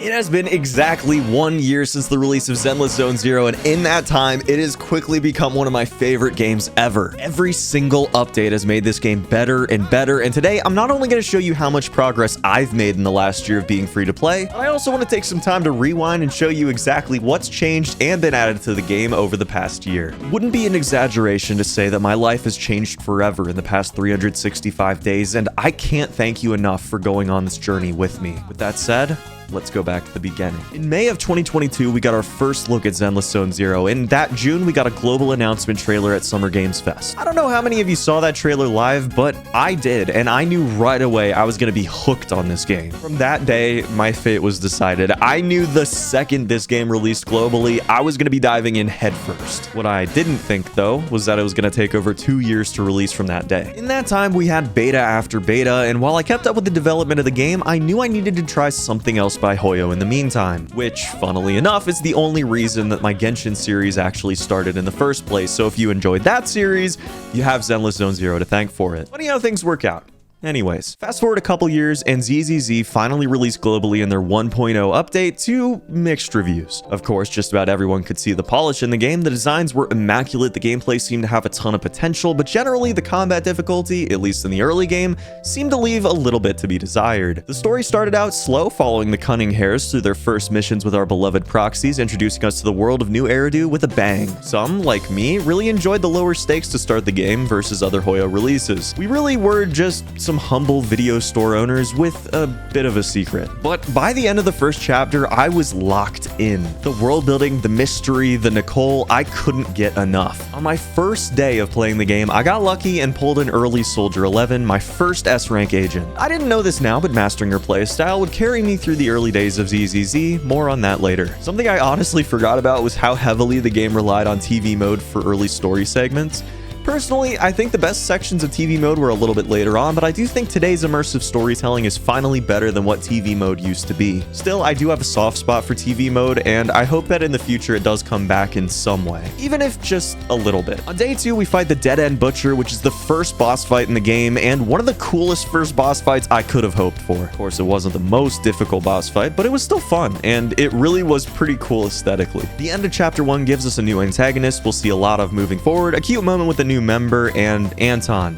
It has been exactly 1 year since the release of Zenless Zone Zero, and in that time, it has quickly become one of my favorite games ever. Every single update has made this game better and better, and today, I'm not only going to show you how much progress I've made in the last year of being free to play, but I also want to take some time to rewind and show you exactly what's changed and been added to the game over the past year. It wouldn't be an exaggeration to say that my life has changed forever in the past 365 days, and I can't thank you enough for going on this journey with me. With that said, let's go back to the beginning. In May of 2022, we got our first look at Zenless Zone Zero. In that June, we got a global announcement trailer at Summer Games Fest. I don't know how many of you saw that trailer live, but I did, and I knew right away I was going to be hooked on this game. From that day, my fate was decided. I knew the second this game released globally, I was going to be diving in headfirst. What I didn't think, though, was that it was going to take over 2 years to release from that day. In that time, we had beta after beta, and while I kept up with the development of the game, I knew I needed to try something else by Hoyo in the meantime, which, funnily enough, is the only reason that my Genshin series actually started in the first place. So if you enjoyed that series, you have Zenless Zone Zero to thank for it. Funny how things work out. Anyways, fast forward a couple years and ZZZ finally released globally in their 1.0 update to mixed reviews. Of course, just about everyone could see the polish in the game, the designs were immaculate, the gameplay seemed to have a ton of potential, but generally the combat difficulty, at least in the early game, seemed to leave a little bit to be desired. The story started out slow, following the Cunning Hares through their first missions with our beloved proxies, introducing us to the world of New Eridu with a bang. Some, like me, really enjoyed the lower stakes to start the game versus other Hoyo releases. We really were just some humble video store owners with a bit of a secret. But by the end of the first chapter, I was locked in. The world building, the mystery, the Nicole, I couldn't get enough. On my first day of playing the game, I got lucky and pulled an early Soldier 11, my first S-rank agent. I didn't know this now, but mastering her playstyle would carry me through the early days of ZZZ, more on that later. Something I honestly forgot about was how heavily the game relied on TV mode for early story segments. Personally, I think the best sections of TV mode were a little bit later on, but I do think today's immersive storytelling is finally better than what TV mode used to be. Still, I do have a soft spot for TV mode, and I hope that in the future it does come back in some way, even if just a little bit. On day 2, we fight the Dead End Butcher, which is the first boss fight in the game, and one of the coolest first boss fights I could have hoped for. Of course, it wasn't the most difficult boss fight, but it was still fun, and it really was pretty cool aesthetically. The end of Chapter 1 gives us a new antagonist we'll see a lot of moving forward, a cute moment with the new member, and Anton.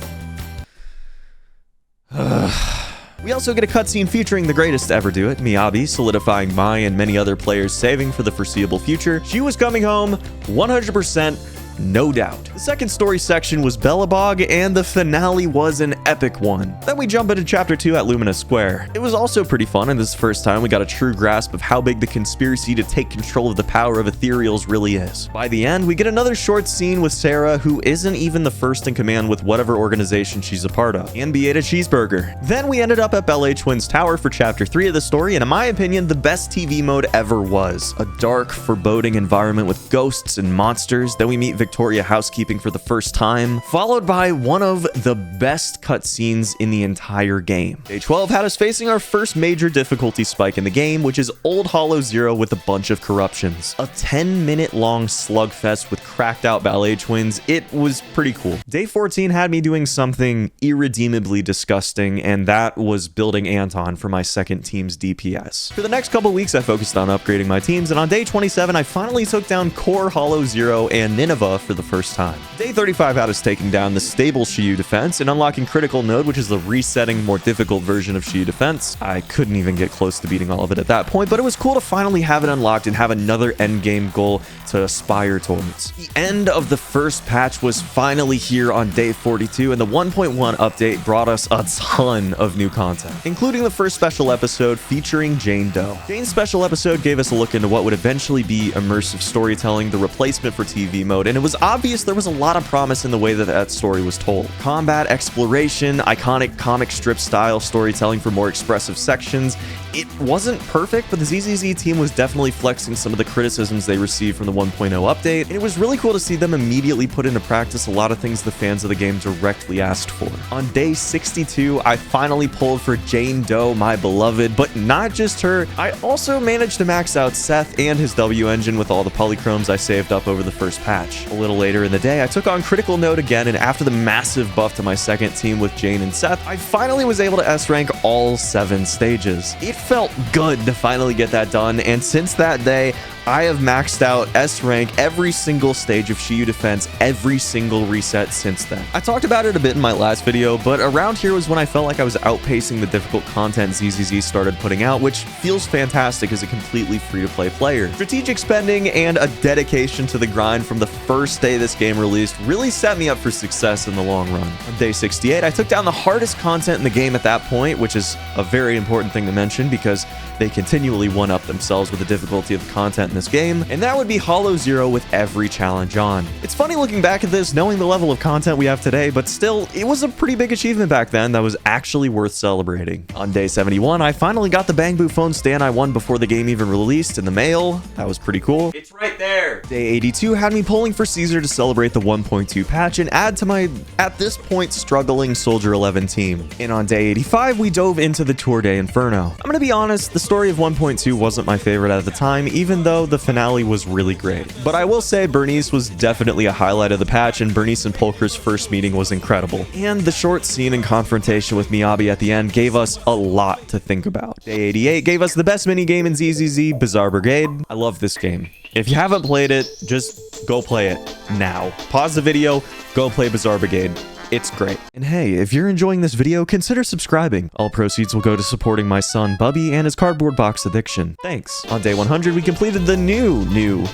We also get a cutscene featuring the greatest to ever do it, Miyabi, solidifying my and many other players' saving for the foreseeable future. She was coming home 100%. No doubt. The second story section was Bellabog, and the finale was an epic one. Then we jump into Chapter 2 at Lumina Square. It was also pretty fun, and this first time we got a true grasp of how big the conspiracy to take control of the power of ethereals really is. By the end, we get another short scene with Sarah, who isn't even the first in command with whatever organization she's a part of, and be ate a cheeseburger. Then we ended up at Ballet Twins Tower for Chapter 3 of the story, and in my opinion, the best TV mode ever was. A dark, foreboding environment with ghosts and monsters. Then we meet Victoria Housekeeping for the first time, followed by one of the best cutscenes in the entire game. Day 12 had us facing our first major difficulty spike in the game, which is Old Hollow Zero with a bunch of corruptions. A 10-minute long slugfest with cracked out ballet twins. It was pretty cool. Day 14 had me doing something irredeemably disgusting, and that was building Anton for my second team's DPS. For the next couple weeks, I focused on upgrading my teams, and on day 27, I finally took down Core Hollow Zero and Nineveh for the first time. Day 35 had us taking down the stable Shiyu defense and unlocking Critical Node, which is the resetting, more difficult version of Shiyu defense. I couldn't even get close to beating all of it at that point, but it was cool to finally have it unlocked and have another endgame goal to aspire towards. The end of the first patch was finally here on day 42, and the 1.1 update brought us a ton of new content, including the first special episode featuring Jane Doe. Jane's special episode gave us a look into what would eventually be immersive storytelling, the replacement for TV mode, and it was obvious there was a lot of promise in the way that story was told. Combat, exploration, iconic comic strip style storytelling for more expressive sections. It wasn't perfect, but the ZZZ team was definitely flexing some of the criticisms they received from the 1.0 update, and it was really cool to see them immediately put into practice a lot of things the fans of the game directly asked for. On day 62, I finally pulled for Jane Doe, my beloved, but not just her. I also managed to max out Seth and his W engine with all the polychromes I saved up over the first patch. A little later in the day, I took on Critical Node again, and after the massive buff to my second team with Jane and Seth, I finally was able to S-rank all 7 stages. It felt good to finally get that done, and since that day, I have maxed out S-rank every single stage of Shiyu Defense, every single reset since then. I talked about it a bit in my last video, but around here was when I felt like I was outpacing the difficult content ZZZ started putting out, which feels fantastic as a completely free-to-play player. Strategic spending and a dedication to the grind from the first day this game released really set me up for success in the long run. On day 68, I took down the hardest content in the game at that point, which is a very important thing to mention because they continually one-up themselves with the difficulty of the content in this game, and that would be Hollow Zero with every challenge on. It's funny looking back at this, knowing the level of content we have today, but still, it was a pretty big achievement back then that was actually worth celebrating. On day 71, I finally got the Bangbu phone stand I won before the game even released in the mail. That was pretty cool. It's right there. Day 82 had me pulling for Caesar to celebrate the 1.2 patch and add to my, at this point, struggling Soldier 11 team. And on day 85, we dove into the Tour Day Inferno. I'm gonna be honest, the story of 1.2 wasn't my favorite at the time, even though the finale was really great. But I will say Bernice was definitely a highlight of the patch, and Bernice and Pulcher's first meeting was incredible. And the short scene and confrontation with Miyabi at the end gave us a lot to think about. Day 88 gave us the best minigame in ZZZ, Bizarre Brigade. I love this game. If you haven't played it, just go play it now. Pause the video, go play Bizarre Brigade. It's great. And hey, if you're enjoying this video, consider subscribing. All proceeds will go to supporting my son, Bubby, and his cardboard box addiction. Thanks. On day 100, we completed the new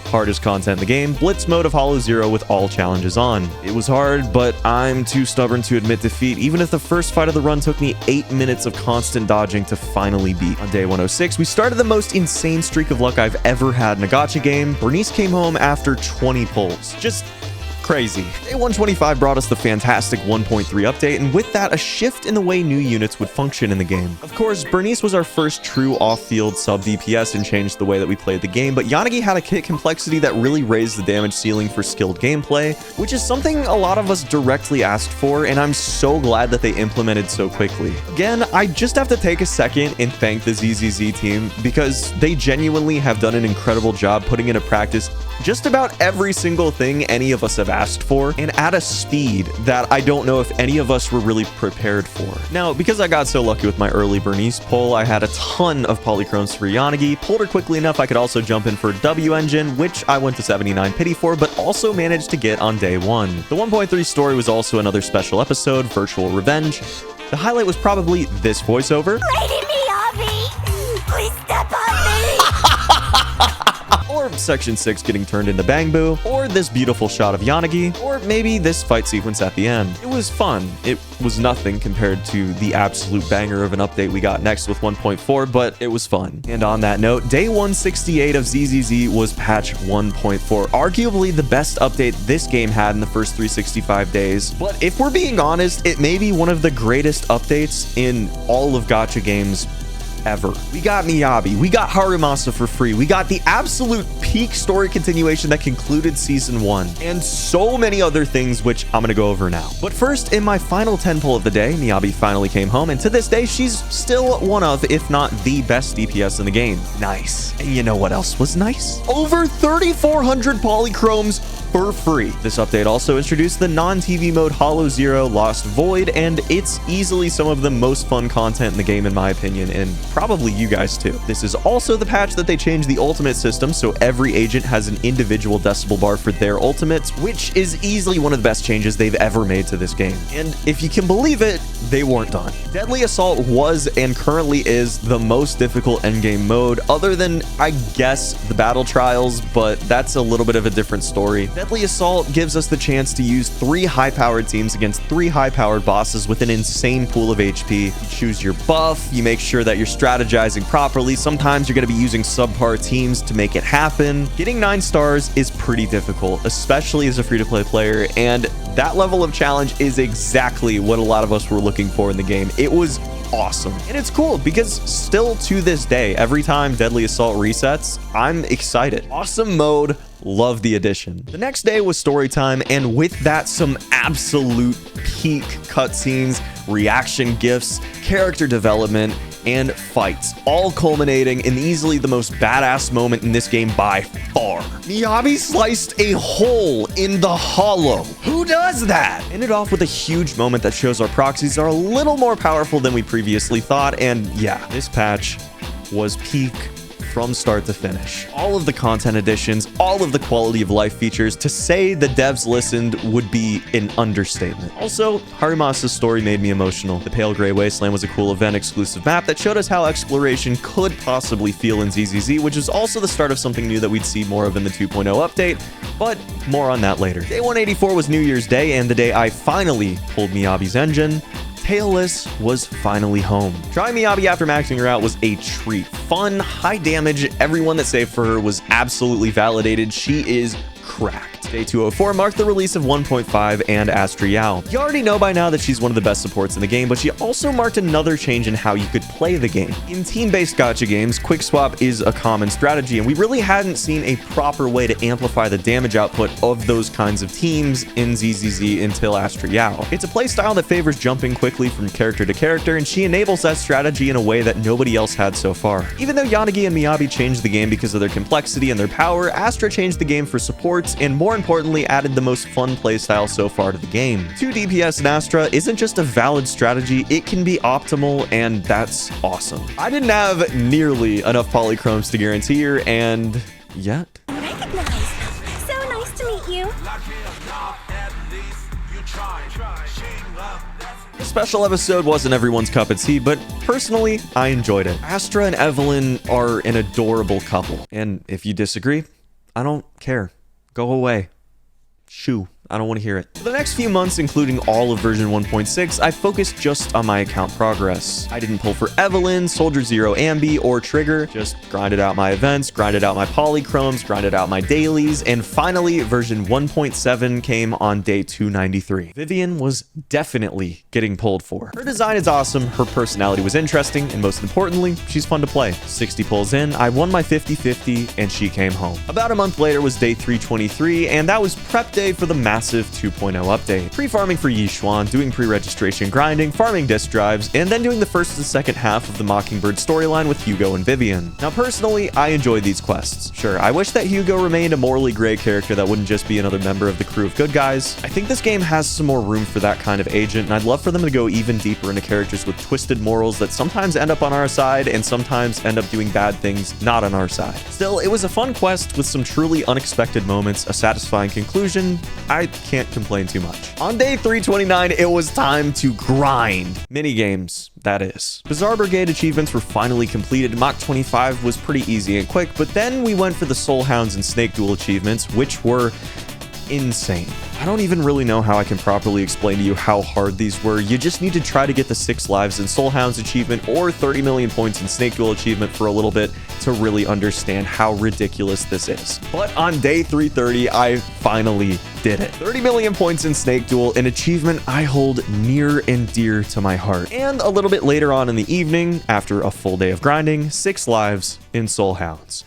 hardest content in the game, Blitz mode of Hollow Zero with all challenges on. It was hard, but I'm too stubborn to admit defeat, even if the first fight of the run took me 8 minutes of constant dodging to finally beat. On day 106, we started the most insane streak of luck I've ever had in a gacha game. Bernice came home after 20 pulls. Just crazy. Day 125 brought us the fantastic 1.3 update, and with that, a shift in the way new units would function in the game. Of course, Bernice was our first true off-field sub-DPS and changed the way that we played the game, but Yanagi had a kit complexity that really raised the damage ceiling for skilled gameplay, which is something a lot of us directly asked for, and I'm so glad that they implemented so quickly. Again, I just have to take a second and thank the ZZZ team, because they genuinely have done an incredible job putting into practice just about every single thing any of us have asked for, and at a speed that I don't know if any of us were really prepared for. Now, because I got so lucky with my early Bernice pull, I had a ton of polychromes for Yanagi, pulled her quickly enough I could also jump in for W engine, which I went to 79 pity for, but also managed to get on day 1. The 1.3 story was also another special episode, Virtual Revenge. The highlight was probably this voiceover. Lady Miyabi, please step on me! Or Section 6 getting turned into Bangbu, or this beautiful shot of Yanagi, or maybe this fight sequence at the end. It was fun. It was nothing compared to the absolute banger of an update we got next with 1.4, but it was fun. And on that note, day 168 of ZZZ was patch 1.4, arguably the best update this game had in the first 365 days. But if we're being honest, it may be one of the greatest updates in all of gacha games ever. We got Miyabi, we got Harumasa for free, we got the absolute peak story continuation that concluded season 1, and so many other things which I'm gonna go over now. But first, in my final 10 pull of the day, Miyabi finally came home, and to this day, she's still one of, if not the best DPS in the game. Nice. And you know what else was nice? Over 3,400 polychromes for free. This update also introduced the non-TV mode Hollow Zero Lost Void, and it's easily some of the most fun content in the game in my opinion, and probably you guys too. This is also the patch that they changed the ultimate system, so every agent has an individual decibel bar for their ultimates, which is easily one of the best changes they've ever made to this game. And if you can believe it, they weren't done. Deadly Assault was and currently is the most difficult endgame mode, other than, I guess, the Battle Trials, but that's a little bit of a different story. Deadly Assault gives us the chance to use 3 high-powered teams against 3 high-powered bosses with an insane pool of HP. You choose your buff, you make sure that you're strategizing properly. Sometimes you're going to be using subpar teams to make it happen. Getting 9 stars is pretty difficult, especially as a free-to-play player, and that level of challenge is exactly what a lot of us were looking for in the game. It was awesome. And it's cool because still to this day, every time Deadly Assault resets, I'm excited. Awesome mode. Love the addition. The next day was story time, and with that, some absolute peak cutscenes, reaction gifts, character development, and fights, all culminating in easily the most badass moment in this game by far. Miyabi sliced a hole in the hollow. Who does that? Ended off with a huge moment that shows our proxies are a little more powerful than we previously thought, and yeah, this patch was peak from start to finish. All of the content additions, all of the quality of life features, to say the devs listened would be an understatement. Also, Harimasa's story made me emotional. The Pale Gray Wasteland was a cool event-exclusive map that showed us how exploration could possibly feel in ZZZ, which is also the start of something new that we'd see more of in the 2.0 update, but more on that later. Day 184 was New Year's Day, and the day I finally pulled Miyabi's engine. Tailless was finally home. Trying Miyabi after maxing her out was a treat. Fun, high damage, everyone that saved for her was absolutely validated. She is cracked. Day 204 marked the release of 1.5 and Astra Yao. You already know by now that she's one of the best supports in the game, but she also marked another change in how you could play the game. In team-based gacha games, quick swap is a common strategy, and we really hadn't seen a proper way to amplify the damage output of those kinds of teams in ZZZ until Astra Yao. It's a playstyle that favors jumping quickly from character to character, and she enables that strategy in a way that nobody else had so far. Even though Yanagi and Miyabi changed the game because of their complexity and their power, Astra changed the game for supports, and more importantly, added the most fun playstyle so far to the game. 2 DPS in Astra isn't just a valid strategy, it can be optimal, and that's awesome. I didn't have nearly enough polychromes to guarantee her, and yet. Recognized. So nice to meet you. The special episode wasn't everyone's cup of tea, but personally, I enjoyed it. Astra and Evelyn are an adorable couple, and if you disagree, I don't care. Go away. Shoo. I don't want to hear it. For the next few months, including all of version 1.6, I focused just on my account progress. I didn't pull for Evelyn, Soldier Zero Ambi, or Trigger, just grinded out my events, grinded out my polychromes, grinded out my dailies, and finally, version 1.7 came on day 293. Vivian was definitely getting pulled for. Her design is awesome, her personality was interesting, and most importantly, she's fun to play. 60 pulls in, I won my 50-50, and she came home. About a month later was day 323, and that was prep day for the massive 2.0 update. Pre-farming for Yixuan, doing pre-registration grinding, farming disk drives, and then doing the first and second half of the Mockingbird storyline with Hugo and Vivian. Now personally, I enjoyed these quests. Sure, I wish that Hugo remained a morally gray character that wouldn't just be another member of the crew of good guys. I think this game has some more room for that kind of agent, and I'd love for them to go even deeper into characters with twisted morals that sometimes end up on our side and sometimes end up doing bad things not on our side. Still, it was a fun quest with some truly unexpected moments, a satisfying conclusion. I can't complain too much. On day 329, it was time to grind. Minigames, that is. Bizarre Brigade achievements were finally completed. Mach 25 was pretty easy and quick, but then we went for the Soul Hounds and Snake Duel achievements, which were insane. I don't even really know how I can properly explain to you how hard these were. You just need to try to get the 6 lives in Soul Hounds achievement or 30 million points in Snake Duel achievement for a little bit to really understand how ridiculous this is. But on day 330, I finally did it. 30 million points in Snake Duel, an achievement I hold near and dear to my heart. And a little bit later on in the evening, after a full day of grinding, 6 lives in Soul Hounds.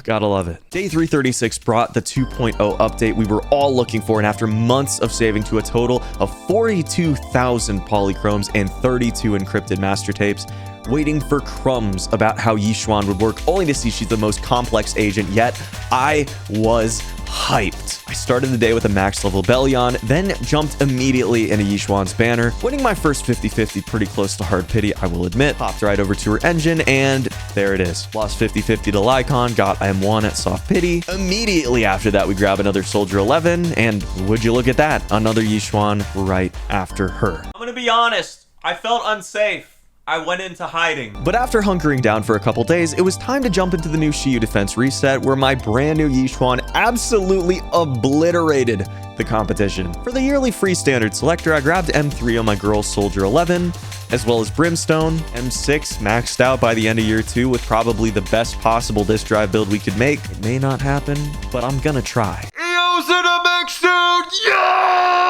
Gotta love it. Day 336 brought the 2.0 update we were all looking for, and after months of saving to a total of 42,000 polychromes and 32 encrypted master tapes, waiting for crumbs about how Yixuan would work, only to see she's the most complex agent yet, I was hyped. I started the day with a max level Bellion, then jumped immediately into Yixuan's banner, winning my first 50-50 pretty close to hard pity, I will admit. Popped right over to her engine, and there it is. Lost 50-50 to Lycon, got M1 at soft pity. Immediately after that, we grab another Soldier 11, and would you look at that, another Yixuan right after her. I'm gonna be honest, I felt unsafe. I went into hiding. But after hunkering down for a couple days, it was time to jump into the new Shiyu defense reset, where my brand new Yixuan absolutely obliterated the competition. For the yearly free standard selector, I grabbed M3 on my girl Soldier 11, as well as Brimstone. M6 maxed out by the end of year 2 with probably the best possible disk drive build we could make. It may not happen, but I'm gonna try. EOS in a mix, dude! Yeah!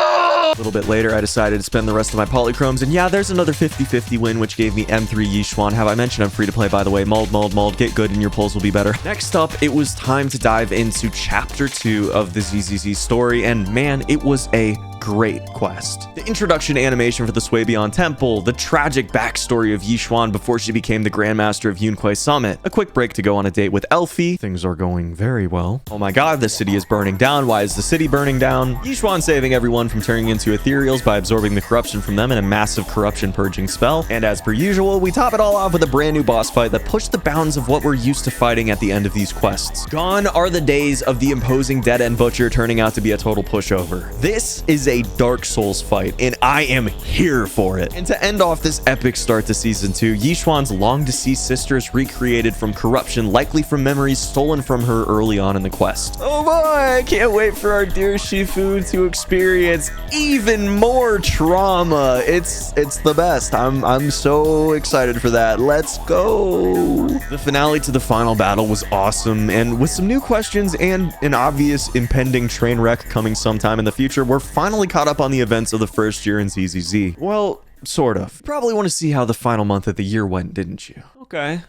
A little bit later, I decided to spend the rest of my polychromes, and yeah, there's another 50-50 win, which gave me M3 Yixuan. Have I mentioned I'm free to play, by the way? Mold, get good and your pulls will be better. Next up, it was time to dive into chapter 2 of the ZZZ story, and man, it was a great quest. The introduction animation for the Swabian Temple, the tragic backstory of Yixuan before she became the Grandmaster of Yunquai Summit, a quick break to go on a date with Elfie. Things are going very well. Oh my god, the city is burning down. Why is the city burning down? Yixuan saving everyone from turning into ethereals by absorbing the corruption from them in a massive corruption purging spell. And as per usual, we top it all off with a brand new boss fight that pushed the bounds of what we're used to fighting at the end of these quests. Gone are the days of the imposing dead-end butcher turning out to be a total pushover. This is a Dark Souls fight, and I am here for it. And to end off this epic start to season 2, Yixuan's long-deceased sister is recreated from corruption, likely from memories stolen from her early on in the quest. Oh boy, I can't wait for our dear Shifu to experience even more trauma. It's the best. I'm so excited for that. Let's go. The finale to the final battle was awesome, and with some new questions and an obvious impending train wreck coming sometime in the future, we're finally caught up on the events of the first year in ZZZ. Well, sort of. You probably want to see how the final month of the year went, didn't you? Okay.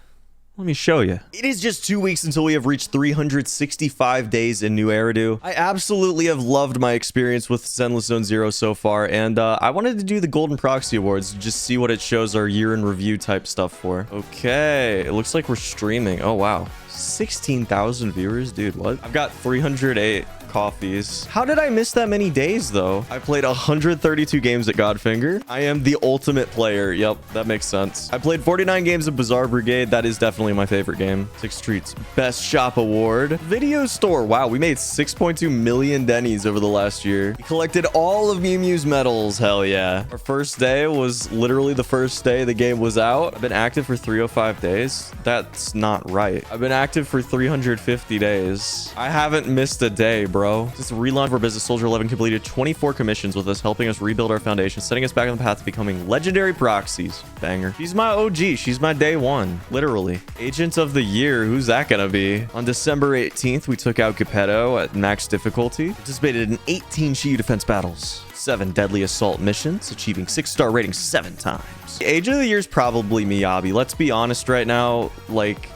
Let me show you. It is just 2 weeks until we have reached 365 days in New Eridu. I absolutely have loved my experience with Zenless Zone Zero so far, and I wanted to do the Golden Proxy Awards to just see what it shows our year in review type stuff for. Okay, it looks like we're streaming. Oh, wow. 16,000 viewers? Dude, what? I've got 308 coffees. How did I miss that many days, though? I played 132 games at Godfinger. I am the ultimate player. Yep, that makes sense. I played 49 games of Bazaar Brigade. That is definitely my favorite game. 6 Streets Best Shop Award. Video Store. Wow, we made 6.2 million Denny's over the last year. We collected all of Mew Mew's medals. Hell yeah. Our first day was literally the first day the game was out. I've been active for 305 days. That's not right. I've been active for 350 days. I haven't missed a day, bro. Since the relaunch of our business, Soldier 11 completed 24 commissions with us, helping us rebuild our foundation, setting us back on the path to becoming legendary proxies. Banger. She's my OG. She's my day one. Literally. Agent of the year. Who's that gonna be? On December 18th, we took out Geppetto at max difficulty. Participated in 18 Shiyu defense battles. 7 deadly assault missions, achieving 6-star ratings 7 times. Agent of the year is probably Miyabi. Let's be honest right now. Like,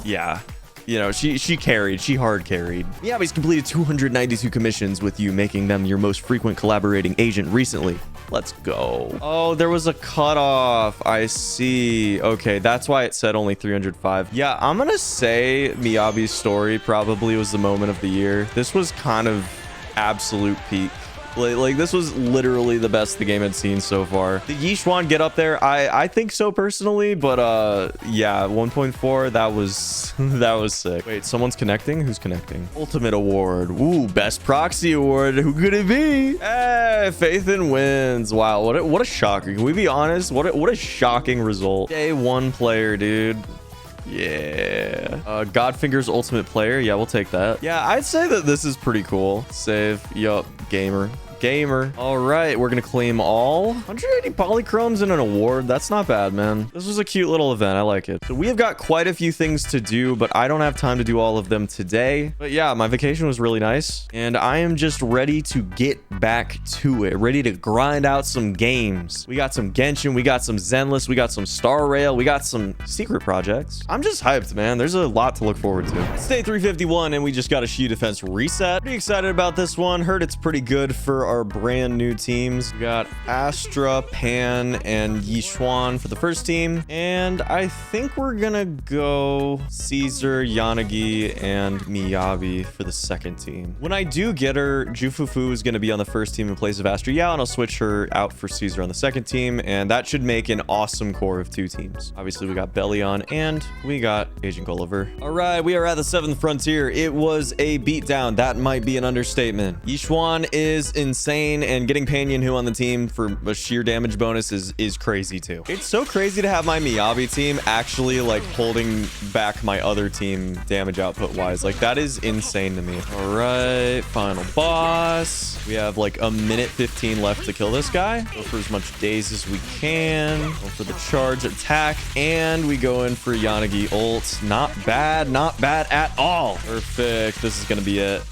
yeah. You know, she carried. She hard carried. Miyabi's completed 292 commissions with you, making them your most frequent collaborating agent recently. Let's go. Oh, there was a cutoff. I see. Okay, that's why it said only 305. Yeah, I'm gonna say Miyabi's story probably was the moment of the year. This was kind of absolute peak. Like this was literally the best the game had seen so far. Did Yixuan get up there? I think so personally, but yeah, 1.4, that was sick. Wait, someone's connecting? Who's connecting? Ultimate award. Ooh, best proxy award. Who could it be? Hey, Faithin wins. Wow, what a shocker. Can we be honest? What a shocking result. Day 1 player, dude. Yeah. Godfinger's ultimate player. Yeah, we'll take that. Yeah, I'd say that this is pretty cool. Save. Yup. Gamer. All right, we're gonna claim all 180 polychromes and an award. That's not bad, man. This was a cute little event. I like it. So we have got quite a few things to do, but I don't have time to do all of them today. But yeah, my vacation was really nice, and I am just ready to get back to it. Ready to grind out some games. We got some Genshin, we got some Zenless, we got some Star Rail, we got some secret projects. I'm just hyped, man. There's a lot to look forward to. It's day 351, and we just got a Shiyu defense reset. Pretty excited about this one. Heard it's pretty good for our brand new teams. We got Astra, Pan, and Yixuan for the first team, and I think we're gonna go Caesar, Yanagi, and Miyabi for the second team. When I do get her, Jufufu is gonna be on the first team in place of Astra, yeah, and I'll switch her out for Caesar on the second team, and that should make an awesome core of 2 teams. Obviously, we got Bellion, and we got Agent Gulliver. All right, we are at the 7th frontier. It was a beatdown. That might be an understatement. Yixuan is in insane, and getting Panyan Hu on the team for a sheer damage bonus is crazy too. It's so crazy to have my Miyabi team actually like holding back my other team damage output wise. Like that is insane to me. All right, final boss. We have like a minute 15 left to kill this guy. Go for as much daze as we can. Go for the charge attack, and we go in for Yanagi ult. Not bad at all. Perfect. This is gonna be it.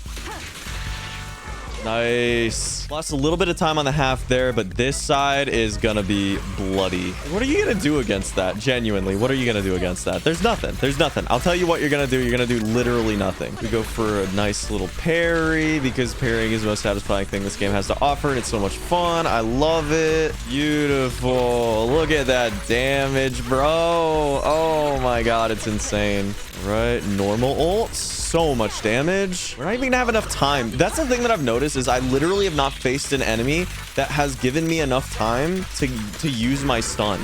Nice. Lost a little bit of time on the half there, but this side is gonna be bloody. What are you gonna do against that? Genuinely, what are you gonna do against that? There's nothing. There's nothing. I'll tell you what you're gonna do. You're gonna do literally nothing. We go for a nice little parry because parrying is the most satisfying thing this game has to offer, and it's so much fun. I love it. Beautiful. Look at that damage, bro. Oh my god, it's insane. Right, normal ults. So much damage. We're not even gonna have enough time. That's the thing that I've noticed is I literally have not faced an enemy that has given me enough time to use my stun.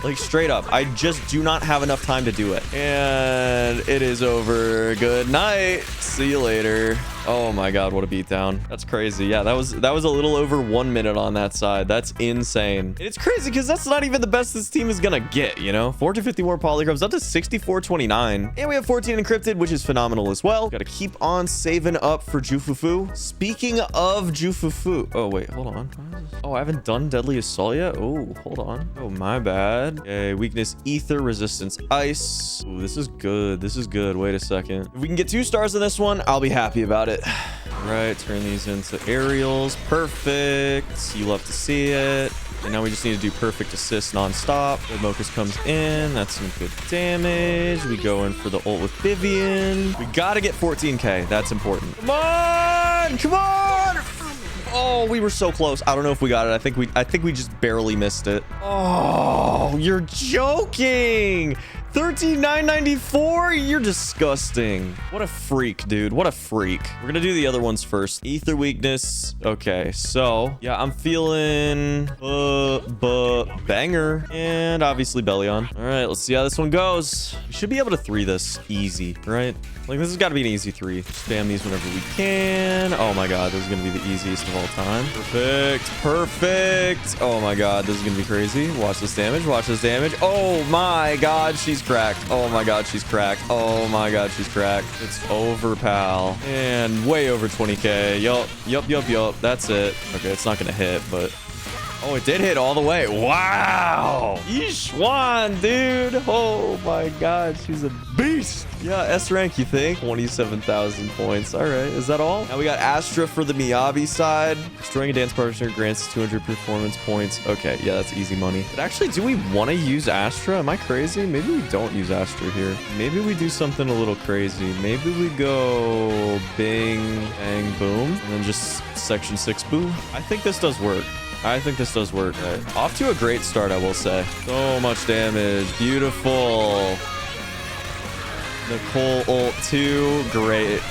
Like straight up, I just do not have enough time to do it. And it is over. Good night. See you later. Oh my god, what a beatdown. That's crazy. Yeah, that was a little over 1 minute on that side. That's insane. And it's crazy because that's not even the best this team is gonna get, you know? 450 more polychromes, up to 6429. And we have 14 encrypted, which is phenomenal as well. Gotta keep on saving up for Jufufu. Speaking of Jufufu. Oh, wait, hold on. Oh, I haven't done Deadly Assault yet? Oh, hold on. Oh, my bad. Okay, weakness, Ether, resistance, Ice. Ooh, this is good. This is good. Wait a second. If we can get 2 stars on this one, I'll be happy about it. Right, turn these into aerials. Perfect. You love to see it. And now we just need to do perfect assist non-stop. The Mokus comes in. That's some good damage. We go in for the ult with Vivian. We gotta get 14k. That's important. Come on! Come on! Oh, we were so close. I don't know if we got it. I think we just barely missed it. Oh, you're joking. 13,994? You're disgusting. What a freak, dude. What a freak. We're gonna do the other ones first. Ether weakness. Okay, so yeah, I'm feeling banger and obviously Bellion. All right, let's see how this one goes. We should be able to 3 this easy, right? Like this has got to be an easy 3. Spam these whenever we can. Oh my god, this is gonna be the easiest of all time. Perfect. Perfect. Oh my god, this is gonna be crazy. Watch this damage. Watch this damage. Oh my god, she's cracked. Oh my god, she's cracked. Oh my god, she's cracked. It's over, pal. And way over 20k. Yup. That's it. Okay, it's not gonna hit, but oh, it did hit all the way. Wow. Yishwan, dude. Oh my god, she's a beast. Yeah, S rank, you think? 27,000 points. All right, is that all? Now we got Astra for the Miyabi side. Destroying a dance partner grants 200 performance points. Okay, yeah, that's easy money. But actually, do we want to use Astra? Am I crazy? Maybe we don't use Astra here. Maybe we do something a little crazy. Maybe we go bing, bang, boom, and then just section 6 boo. I think this does work. I think this does work. Right. Off to a great start, I will say. So much damage. Beautiful. Nicole ult 2. Great.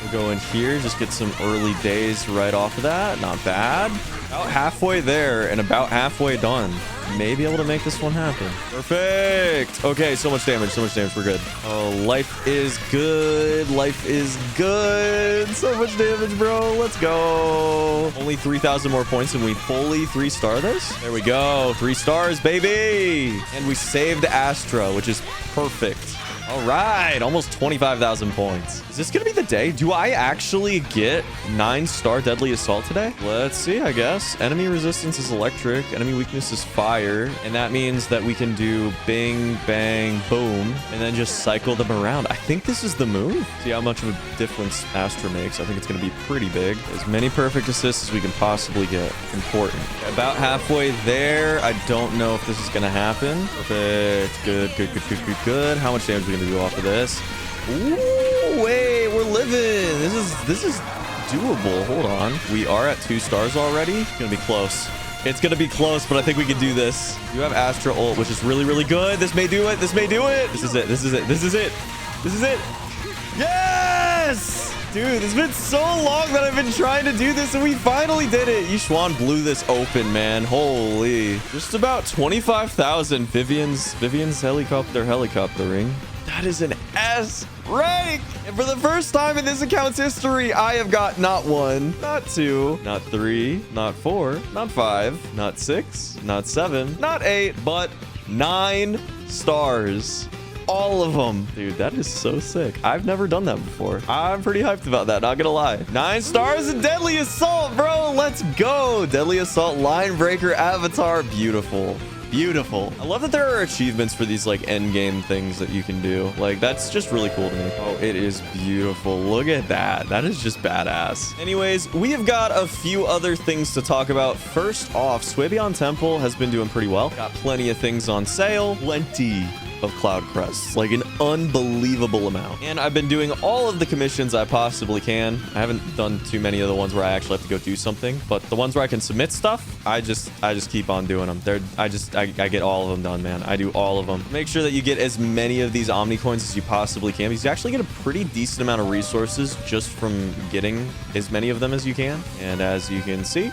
We'll go in here. Just get some early days right off of that. Not bad. About halfway there and about halfway done. May be able to make this one happen. Perfect. Okay, so much damage. So much damage. We're good. Oh, life is good. Life is good. So much damage, bro. Let's go. Only 3,000 more points and we fully 3-star this. There we go. 3 stars, baby. And we saved Astra, which is perfect. All right, almost 25,000 points. Is this gonna be the day? Do I actually get 9-star Deadly Assault today? Let's see, I guess. Enemy resistance is electric. Enemy weakness is fire. And that means that we can do bing, bang, boom, and then just cycle them around. I think this is the move. See how much of a difference Astra makes. I think it's gonna be pretty big. As many perfect assists as we can possibly get. Important. About halfway there. I don't know if this is gonna happen. Perfect. Good. How much damage are we gonna do off of this? Ooh, wait, we're living. This is doable. Hold on. We are at 2 stars already. It's gonna be close. It's gonna be close, but I think we can do this. You have Astra ult, which is really, really good. This may do it. This may do it. This is it. This is it. This is it. This is it. Yes! Dude, it's been so long that I've been trying to do this, and we finally did it. Yishwan blew this open, man. Holy. Just about 25,000 Vivian's helicoptering. That is an S rank. And for the first time in this account's history, I have got not 1, not 2, not 3, not 4, not 5, not 6, not 7, not 8, but 9 stars. All of them. Dude, that is so sick. I've never done that before. I'm pretty hyped about that, not gonna lie. 9 stars in Deadly Assault, bro. Let's go. Deadly Assault Line Breaker Avatar. Beautiful. Beautiful. I love that there are achievements for these like end game things that you can do. Like, that's just really cool to me. Oh, it is beautiful. Look at that. That is just badass. Anyways, we have got a few other things to talk about. First off, Suebion Temple has been doing pretty well. Got plenty of things on sale. Plenty of cloud crests, like an unbelievable amount. And I've been doing all of the commissions I possibly can. I haven't done too many of the ones where I actually have to go do something, but the ones where I can submit stuff, I just keep on doing them. I get all of them done, man. I do all of them. Make sure that you get as many of these Omni coins as you possibly can, because you actually get a pretty decent amount of resources just from getting as many of them as you can. And as you can see,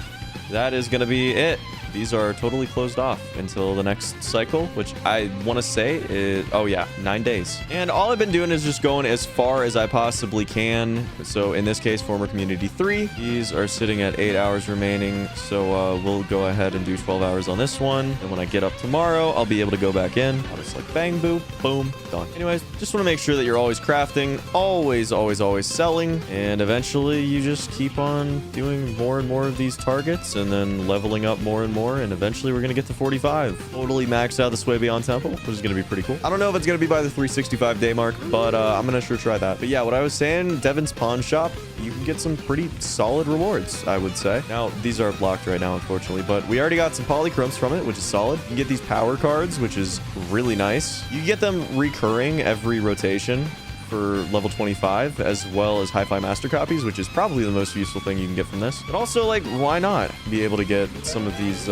that is going to be it. These are totally closed off until the next cycle, which I want to say is, oh yeah, 9 days. And all I've been doing is just going as far as I possibly can. So in this case, former community 3, these are sitting at 8 hours remaining. So we'll go ahead and do 12 hours on this one. And when I get up tomorrow, I'll be able to go back in. I'll just like bang, boop, boom, done. Anyways, just want to make sure that you're always crafting, always selling. And eventually you just keep on doing more and more of these targets and then leveling up more and more. And eventually we're gonna get to 45. Totally max out the Suebion Temple, which is gonna be pretty cool. I don't know if it's gonna be by the 365 day mark, but I'm gonna sure try that. But yeah, what I was saying, Devon's Pawn Shop, you can get some pretty solid rewards, I would say. Now, these are blocked right now, unfortunately, but we already got some polychromes from it, which is solid. You can get these power cards, which is really nice. You get them recurring every rotation for level 25, as well as hi-fi master copies, which is probably the most useful thing you can get from this. But also, like, why not be able to get some of these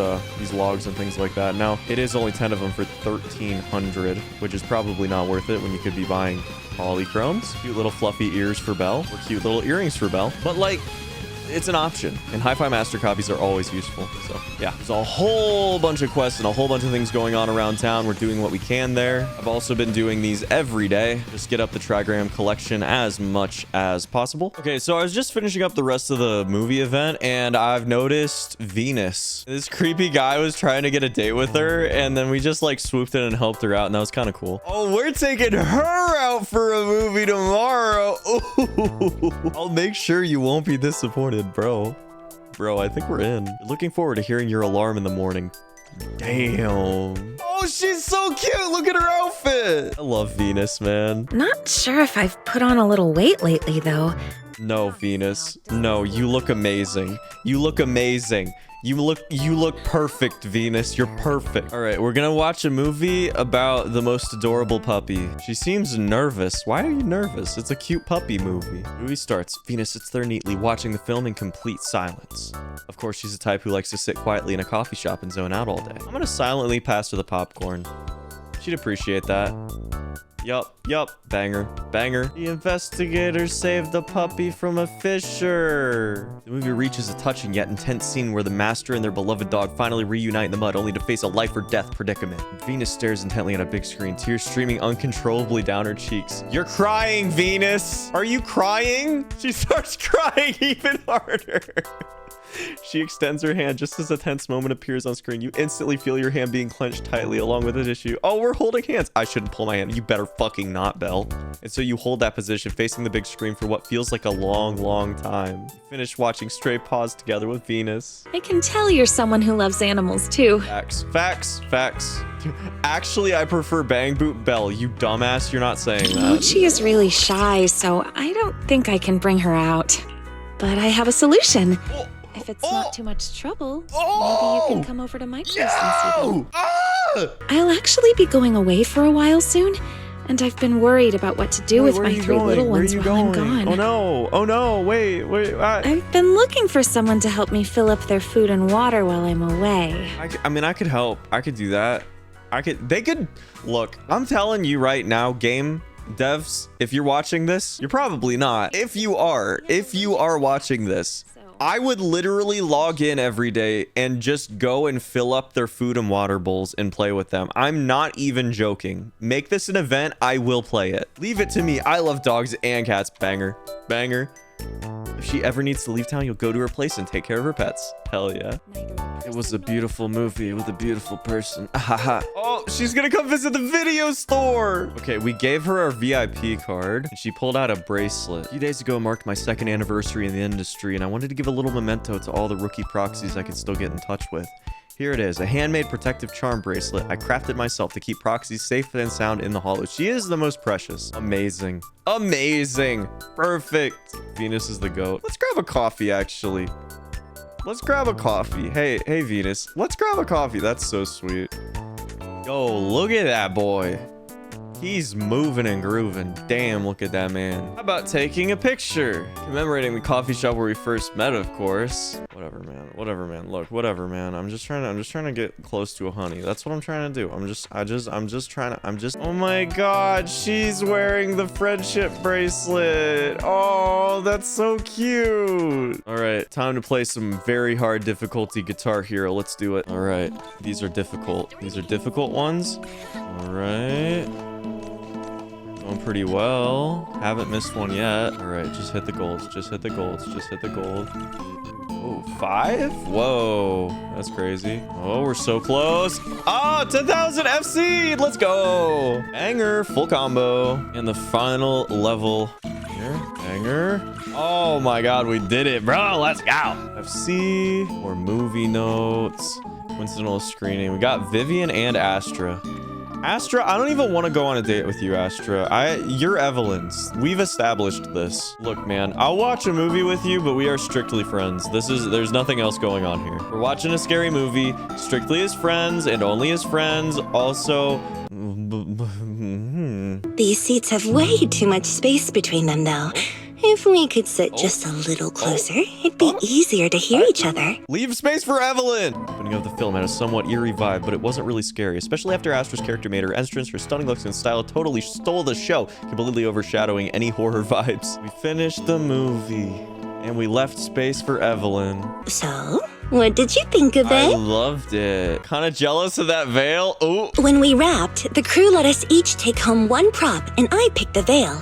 logs and things like that? Now, it is only 10 of them for 1,300, which is probably not worth it when you could be buying polychromes, cute little fluffy ears for Belle, or cute little earrings for Belle. But like, it's an option, and hi-fi master copies are always useful. So yeah, there's a whole bunch of quests and a whole bunch of things going on around town. We're doing what we can there. I've also been doing these every day. Just get up the trigram collection as much as possible. Okay, so I was just finishing up the rest of the movie event, and I've noticed Venus. This creepy guy was trying to get a date with her, and then we just like swooped in and helped her out, and that was kind of cool. Oh, we're taking her out for a movie tomorrow. Ooh. I'll make sure you won't be disappointed. Bro, I think we're in. Looking forward to hearing your alarm in the morning. Damn. Oh, she's so cute. Look at her outfit. I love Venus, man. Not sure if I've put on a little weight lately, though. No, Venus. No, you look amazing. You look amazing. You look perfect, Venus. You're perfect. All right, we're gonna watch a movie about the most adorable puppy. She seems nervous. Why are you nervous? It's a cute puppy movie. Movie starts. Venus sits there neatly, watching the film in complete silence. Of course, she's the type who likes to sit quietly in a coffee shop and zone out all day. I'm gonna silently pass her the popcorn. She'd appreciate that. Yup. Banger. The investigators saved the puppy from a fisher. The movie reaches a touching yet intense scene where the master and their beloved dog finally reunite in the mud, only to face a life or death predicament. Venus stares intently at a big screen, tears streaming uncontrollably down her cheeks. You're crying, Venus! Are you crying? She starts crying even harder. She extends her hand just as a tense moment appears on screen. You instantly feel your hand being clenched tightly along with the tissue. Oh, we're holding hands. I shouldn't pull my hand. You better fucking not, Belle. And so you hold that position facing the big screen for what feels like a long time. You finish watching Stray Paws together with Venus. I can tell you're someone who loves animals, too. Facts. Actually, I prefer Bang Boot Belle. You dumbass. You're not saying that. She is really shy, so I don't think I can bring her out. But I have a solution. If it's not too much trouble, maybe you can come over to my place and see them. I'll actually be going away for a while soon, and I've been worried about what to do with my 3 little ones while I'm gone. Oh no, wait. I've been looking for someone to help me fill up their food and water while I'm away. I mean, I could help. I could do that. They could, look, I'm telling you right now, game devs, if you're watching this, you're probably not. If you are watching this, I would literally log in every day and just go and fill up their food and water bowls and play with them. I'm not even joking. Make this an event. I will play it. Leave it to me. I love dogs and cats. Banger. Banger. If she ever needs to leave town, you'll go to her place and take care of her pets. Hell yeah. It was a beautiful movie with a beautiful person. Oh, she's gonna come visit the video store. Okay, we gave her our VIP card and she pulled out a bracelet. A few days ago marked my 2nd anniversary in the industry, and I wanted to give a little memento to all the rookie proxies I could still get in touch with. Here it is, a handmade protective charm bracelet I crafted myself to keep proxies safe and sound in the hollow. She is the most precious. Amazing. Amazing. Perfect. Venus is the goat. Let's grab a coffee, actually. Let's grab a coffee. Hey, Venus. Let's grab a coffee. That's so sweet. Yo, look at that boy. He's moving and grooving. Damn, look at that man. How about taking a picture? Commemorating the coffee shop where we first met, of course. Whatever, man. Whatever, man. Look, whatever, man. I'm just trying to get close to a honey. That's what I'm trying to do. Oh my God, she's wearing the friendship bracelet. Oh, that's so cute. All right, time to play some very hard difficulty Guitar Hero. Let's do it. All right, these are difficult. These are difficult ones. All right. Going pretty well. Haven't missed one yet. All right, just hit the golds. Just hit the golds. Just hit the gold. Oh, 5? Whoa, that's crazy. Oh, we're so close. Oh, 10,000 FC. Let's go. Banger, full combo. And the final level here. Banger. Oh my God, we did it, bro. Let's go. FC, more movie notes. Coincidental screening. We got Vivian and Astra. Astra, I don't even want to go on a date with you, Astra. You're Evelyn's. We've established this. Look, man, I'll watch a movie with you, but we are strictly friends. There's nothing else going on here. We're watching a scary movie, strictly as friends and only as friends. Also, these seats have way too much space between them, though. If we could sit just a little closer, it'd be easier to hear each other. Leave space for Evelyn! The opening of the film had a somewhat eerie vibe, but it wasn't really scary, especially after Astra's character made her entrance. Her stunning looks and style totally stole the show, completely overshadowing any horror vibes. We finished the movie, and we left space for Evelyn. So, what did you think of it? I loved it. Kind of jealous of that veil. Ooh. When we wrapped, the crew let us each take home one prop, and I picked the veil.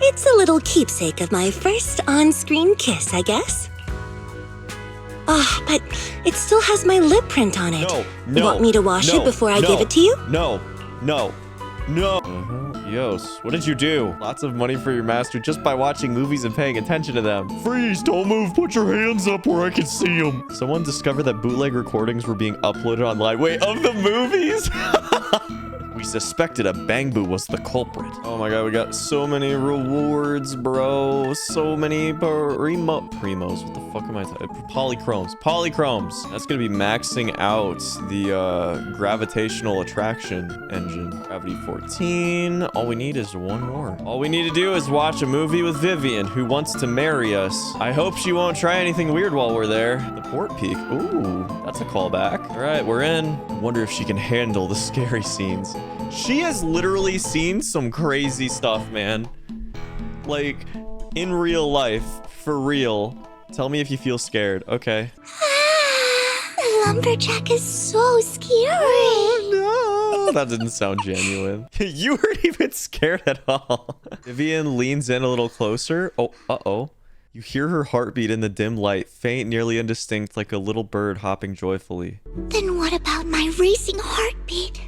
It's a little keepsake of my first on-screen kiss, I guess. But it still has my lip print on it. No, Want me to wash it before I give it to you? No. Yos, what did you do? Lots of money for your master just by watching movies and paying attention to them. Freeze, don't move, put your hands up where I can see them. Someone discovered that bootleg recordings were being uploaded online. Wait, of the movies? We suspected a Bangbu was the culprit. Oh my God, we got so many rewards, bro. So many primos. What the fuck am I talking? Polychromes. That's gonna be maxing out the gravitational attraction engine. Gravity 14. All we need is one more. All we need to do is watch a movie with Vivian, who wants to marry us. I hope she won't try anything weird while we're there. The port peak. Ooh, that's a callback. All right, we're in. I wonder if she can handle the scary scenes. She has literally seen some crazy stuff, man. Like, in real life, for real. Tell me if you feel scared. Okay. Lumberjack is so scary. Oh, no. That didn't sound genuine. You weren't even scared at all. Vivian leans in a little closer. Oh, uh-oh. You hear her heartbeat in the dim light, faint, nearly indistinct, like a little bird hopping joyfully. Then what about my racing heartbeat?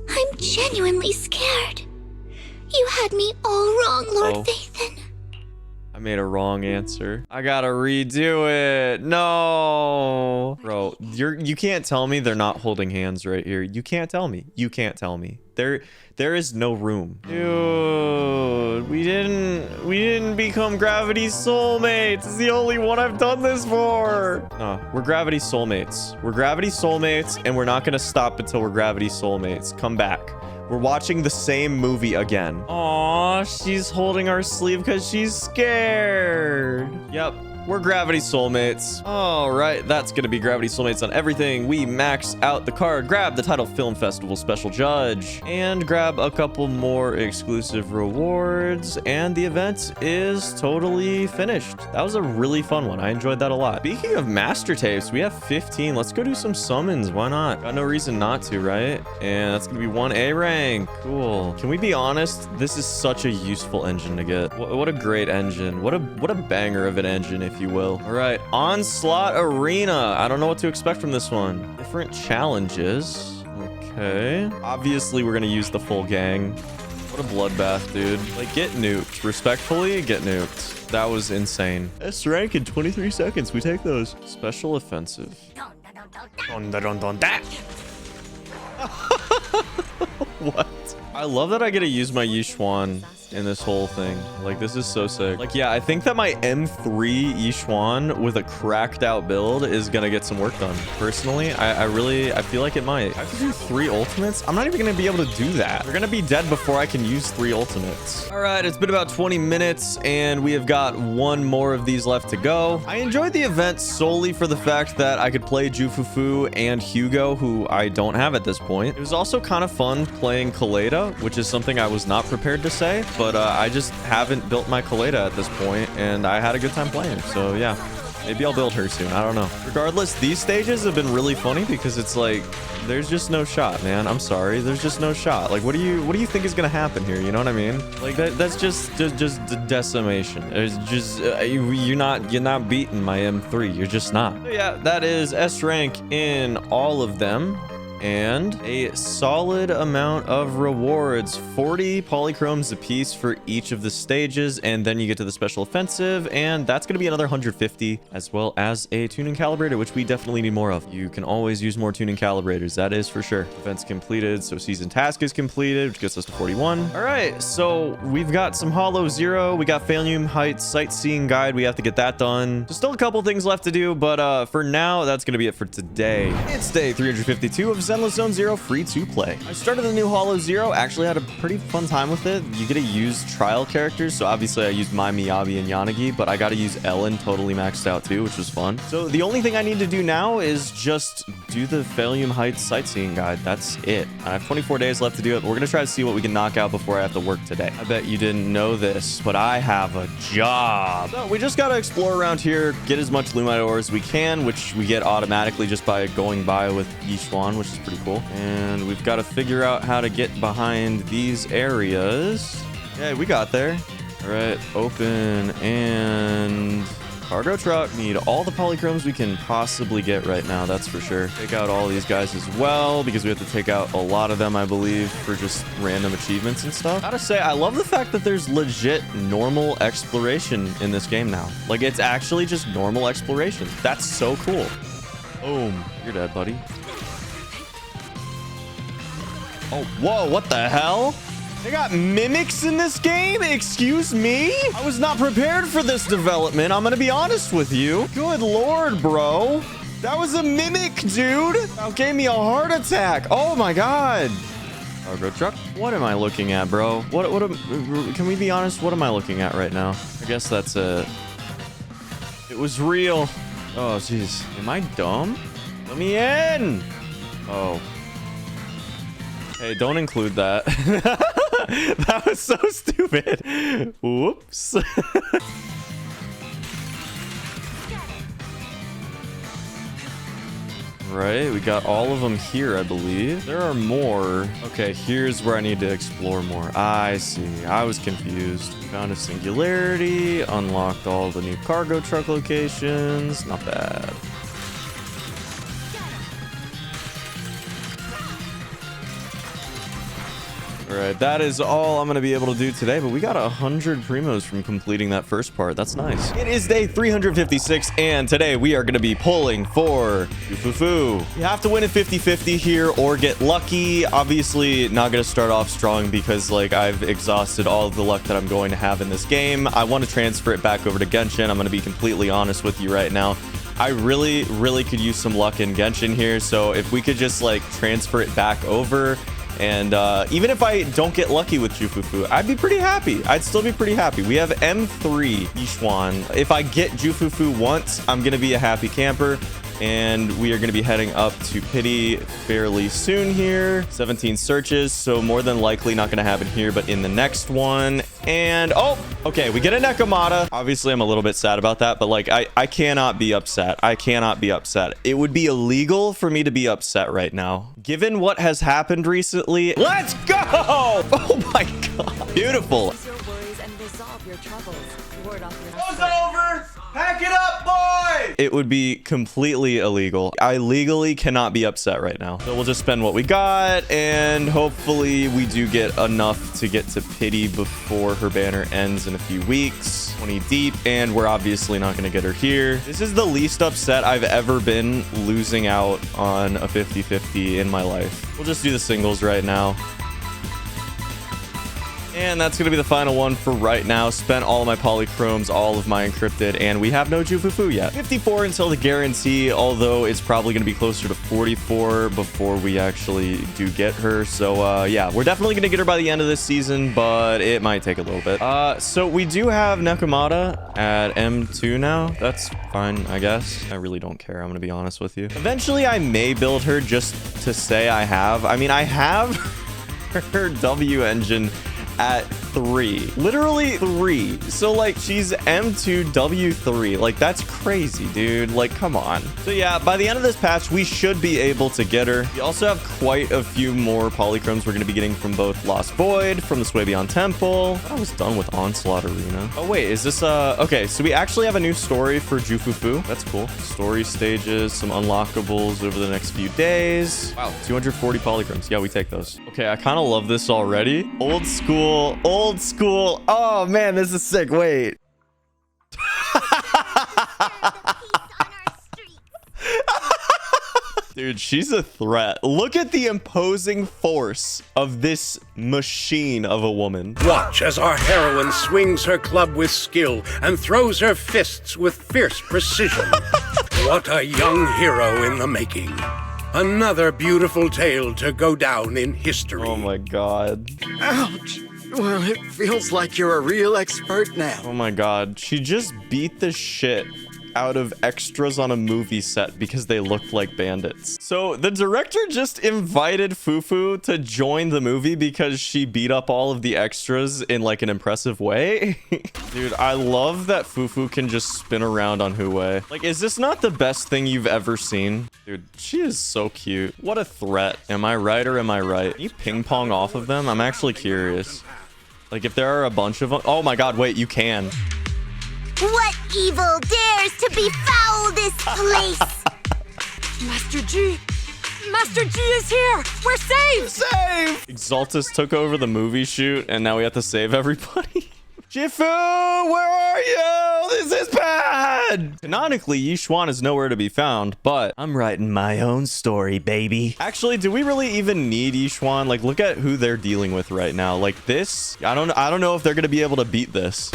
I'm genuinely scared. You had me all wrong, Lord Vathan. I made a wrong answer. I gotta redo it. No. Bro, you can't tell me they're not holding hands right here. You can't tell me. You can't tell me. There is no room. Dude, we didn't become Gravity soulmates. It's the only one I've done this for. No, we're Gravity soulmates. We're Gravity soulmates, and we're not gonna stop until we're Gravity soulmates. Come back. We're watching the same movie again. Aw, she's holding our sleeve because she's scared. Yep. We're Gravity Soulmates. All right, that's gonna be Gravity Soulmates on everything. We max out the card, grab the Title Film Festival Special Judge, and grab a couple more exclusive rewards, and the event is totally finished. That was a really fun one. I enjoyed that a lot. Speaking of master tapes, we have 15. Let's go do some summons. Why not? Got no reason not to, right? And that's gonna be 1 A rank. Cool. Can we be honest? This is such a useful engine to get. What a great engine. What a banger of an engine, if you will. All right, Onslaught Arena. I don't know what to expect from this one. Different challenges. Okay. Obviously, we're gonna use the full gang. What a bloodbath, dude. Like, get nuked. Respectfully, get nuked. That was insane. S rank in 23 seconds. We take those. Special offensive. What? I love that I get to use my Yixuan in this whole thing. Like, this is so sick. Like, yeah, I think that my M3 Yixuan with a cracked out build is gonna get some work done. Personally, I feel like it might. I have to do 3 ultimates. I'm not even gonna be able to do that. They're gonna be dead before I can use 3 ultimates. All right, it's been about 20 minutes and we have got 1 more of these left to go. I enjoyed the event solely for the fact that I could play Jufufu and Hugo, who I don't have at this point. It was also kind of fun playing Kaleda, which is something I was not prepared to say, but I just haven't built my Kaleda at this point, and I had a good time playing. So yeah, maybe I'll build her soon. I don't know. Regardless, these stages have been really funny because it's like, there's just no shot, man. I'm sorry. There's just no shot. Like, what do you think is gonna happen here? You know what I mean? Like, that's just decimation. It's just you're not beating my M3. You're just not. So yeah, that is S rank in all of them. And a solid amount of rewards, 40 polychromes apiece for each of the stages, and then you get to the special offensive, and that's going to be another 150, as well as a tuning calibrator, which we definitely need more of. You can always use more tuning calibrators, that is for sure. Events completed, so season task is completed, which gets us to 41. All right, so we've got some Hollow Zero, we got Phaleum Heights Sightseeing Guide, we have to get that done. There's still a couple things left to do, but for now, that's going to be it for today. It's day 352 of Zenless Zone Zero free to play. I started the new Hollow Zero, actually had a pretty fun time with it. You get to use trial characters, so obviously I used Mai, Miyabi, and Yanagi, but I got to use Ellen totally maxed out too, which was fun. So the only thing I need to do now is just do the Phaleum Heights Sightseeing Guide. That's it. I have 24 days left to do it, but we're gonna try to see what we can knock out before I have to work today. I bet you didn't know this, but I have a job. So we just gotta explore around here, get as much Lumite ore as we can, which we get automatically just by going by with Yixuan, which is pretty cool. And we've got to figure out how to get behind these areas. Yeah, we got there. All right, open and cargo truck. Need all the polychromes we can possibly get right now, that's for sure. Take out all these guys as well, because we have to take out a lot of them, I believe, for just random achievements and stuff. Gotta say, I love the fact that there's legit normal exploration in this game now. Like, it's actually just normal exploration. That's so cool. Boom. You're dead, buddy. Oh, whoa, what the hell? They got mimics in this game? Excuse me? I was not prepared for this development. I'm gonna be honest with you. Good lord, bro. That was a mimic, dude. That gave me a heart attack. Oh my god. Cargo truck. What am I looking at, bro? Can we be honest? What am I looking at right now? I guess that's it. It was real. Oh, jeez. Am I dumb? Let me in. Oh. Hey, don't include that. That was so stupid. Whoops. Right, we got all of them here, I believe. There are more. Okay, here's where I need to explore more. I see. I was confused. Found a singularity. Unlocked all the new cargo truck locations. Not bad. All right, that is all I'm going to be able to do today, but we got 100 primos from completing that first part. That's nice. It is day 356, and today we are going to be pulling for Jufufu. You have to win a 50-50 here or get lucky. Obviously, not going to start off strong because, like, I've exhausted all of the luck that I'm going to have in this game. I want to transfer it back over to Genshin. I'm going to be completely honest with you right now. I really could use some luck in Genshin here, so if we could just, like, transfer it back over And even if I don't get lucky with Jufufu, I'd be pretty happy. I'd still be pretty happy. We have M3 Yixuan. If I get Jufufu once, I'm going to be a happy camper. And we are going to be heading up to Pity fairly soon here. 17 searches, so more than likely not going to happen here, but in the next one. And, oh, okay, we get a Nekomata. Obviously, I'm a little bit sad about that, but, like, I cannot be upset. I cannot be upset. It would be illegal for me to be upset right now. Given what has happened recently, let's go! Oh, my God. Beautiful. Ease your worries and resolve your troubles. Ward off your It's over! Pack it up, boy! It would be completely illegal. I legally cannot be upset right now. So we'll just spend what we got, and hopefully we do get enough to get to Pity before her banner ends in a few weeks. 20 deep, and we're obviously not going to get her here. This is the least upset I've ever been losing out on a 50-50 in my life. We'll just do the singles right now. And that's going to be the final one for right now. Spent all of my polychromes, all of my encrypted, and we have no Jufufu yet. 54 until the guarantee, although it's probably going to be closer to 44 before we actually do get her. So, yeah, we're definitely going to get her by the end of this season, but it might take a little bit. So we do have Nekomata at M2 now. That's fine, I guess. I really don't care. I'm going to be honest with you. Eventually, I may build her just to say I have. I mean, I have her W engine at 3, literally 3. So like she's M2 W3. Like that's crazy, dude. Like come on. So yeah, by the end of this patch we should be able to get her. We also have quite a few more polychromes we're going to be getting from both Lost Void, from the Swabian Temple. I was done with Onslaught Arena. Oh wait, is this okay, so we actually have a new story for Jufufu. That's cool. Story stages, some unlockables over the next few days. Wow, 240 polychromes. Yeah, we take those. Okay, I kind of love this already. Old school. Old school. Oh man, this is sick. Wait. Dude, she's a threat. Look at the imposing force of this machine of a woman. Watch as our heroine swings her club with skill and throws her fists with fierce precision. What a young hero in the making. Another beautiful tale to go down in history. Oh my god. Ouch. Well, it feels like you're a real expert now. Oh my god. She just beat the shit out of extras on a movie set because they looked like bandits. So the director just invited Fufu to join the movie because she beat up all of the extras in like an impressive way. Dude, I love that Fufu can just spin around on Huwei. Like, is this not the best thing you've ever seen? Dude, she is so cute. What a threat. Am I right or am I right? Can you ping pong off of them? I'm actually curious. Like, if there are a bunch of them. Oh my god, wait, you can. What evil dares to befoul this place? Master G! Master G is here! We're saved! Save! Exaltus took over the movie shoot, and now we have to save everybody. Jifu, where are you? This is bad! Canonically, Yixuan is nowhere to be found, but I'm writing my own story, baby. Actually, do we really even need Yixuan? Like, look at who they're dealing with right now. Like, this, I don't know if they're gonna be able to beat this.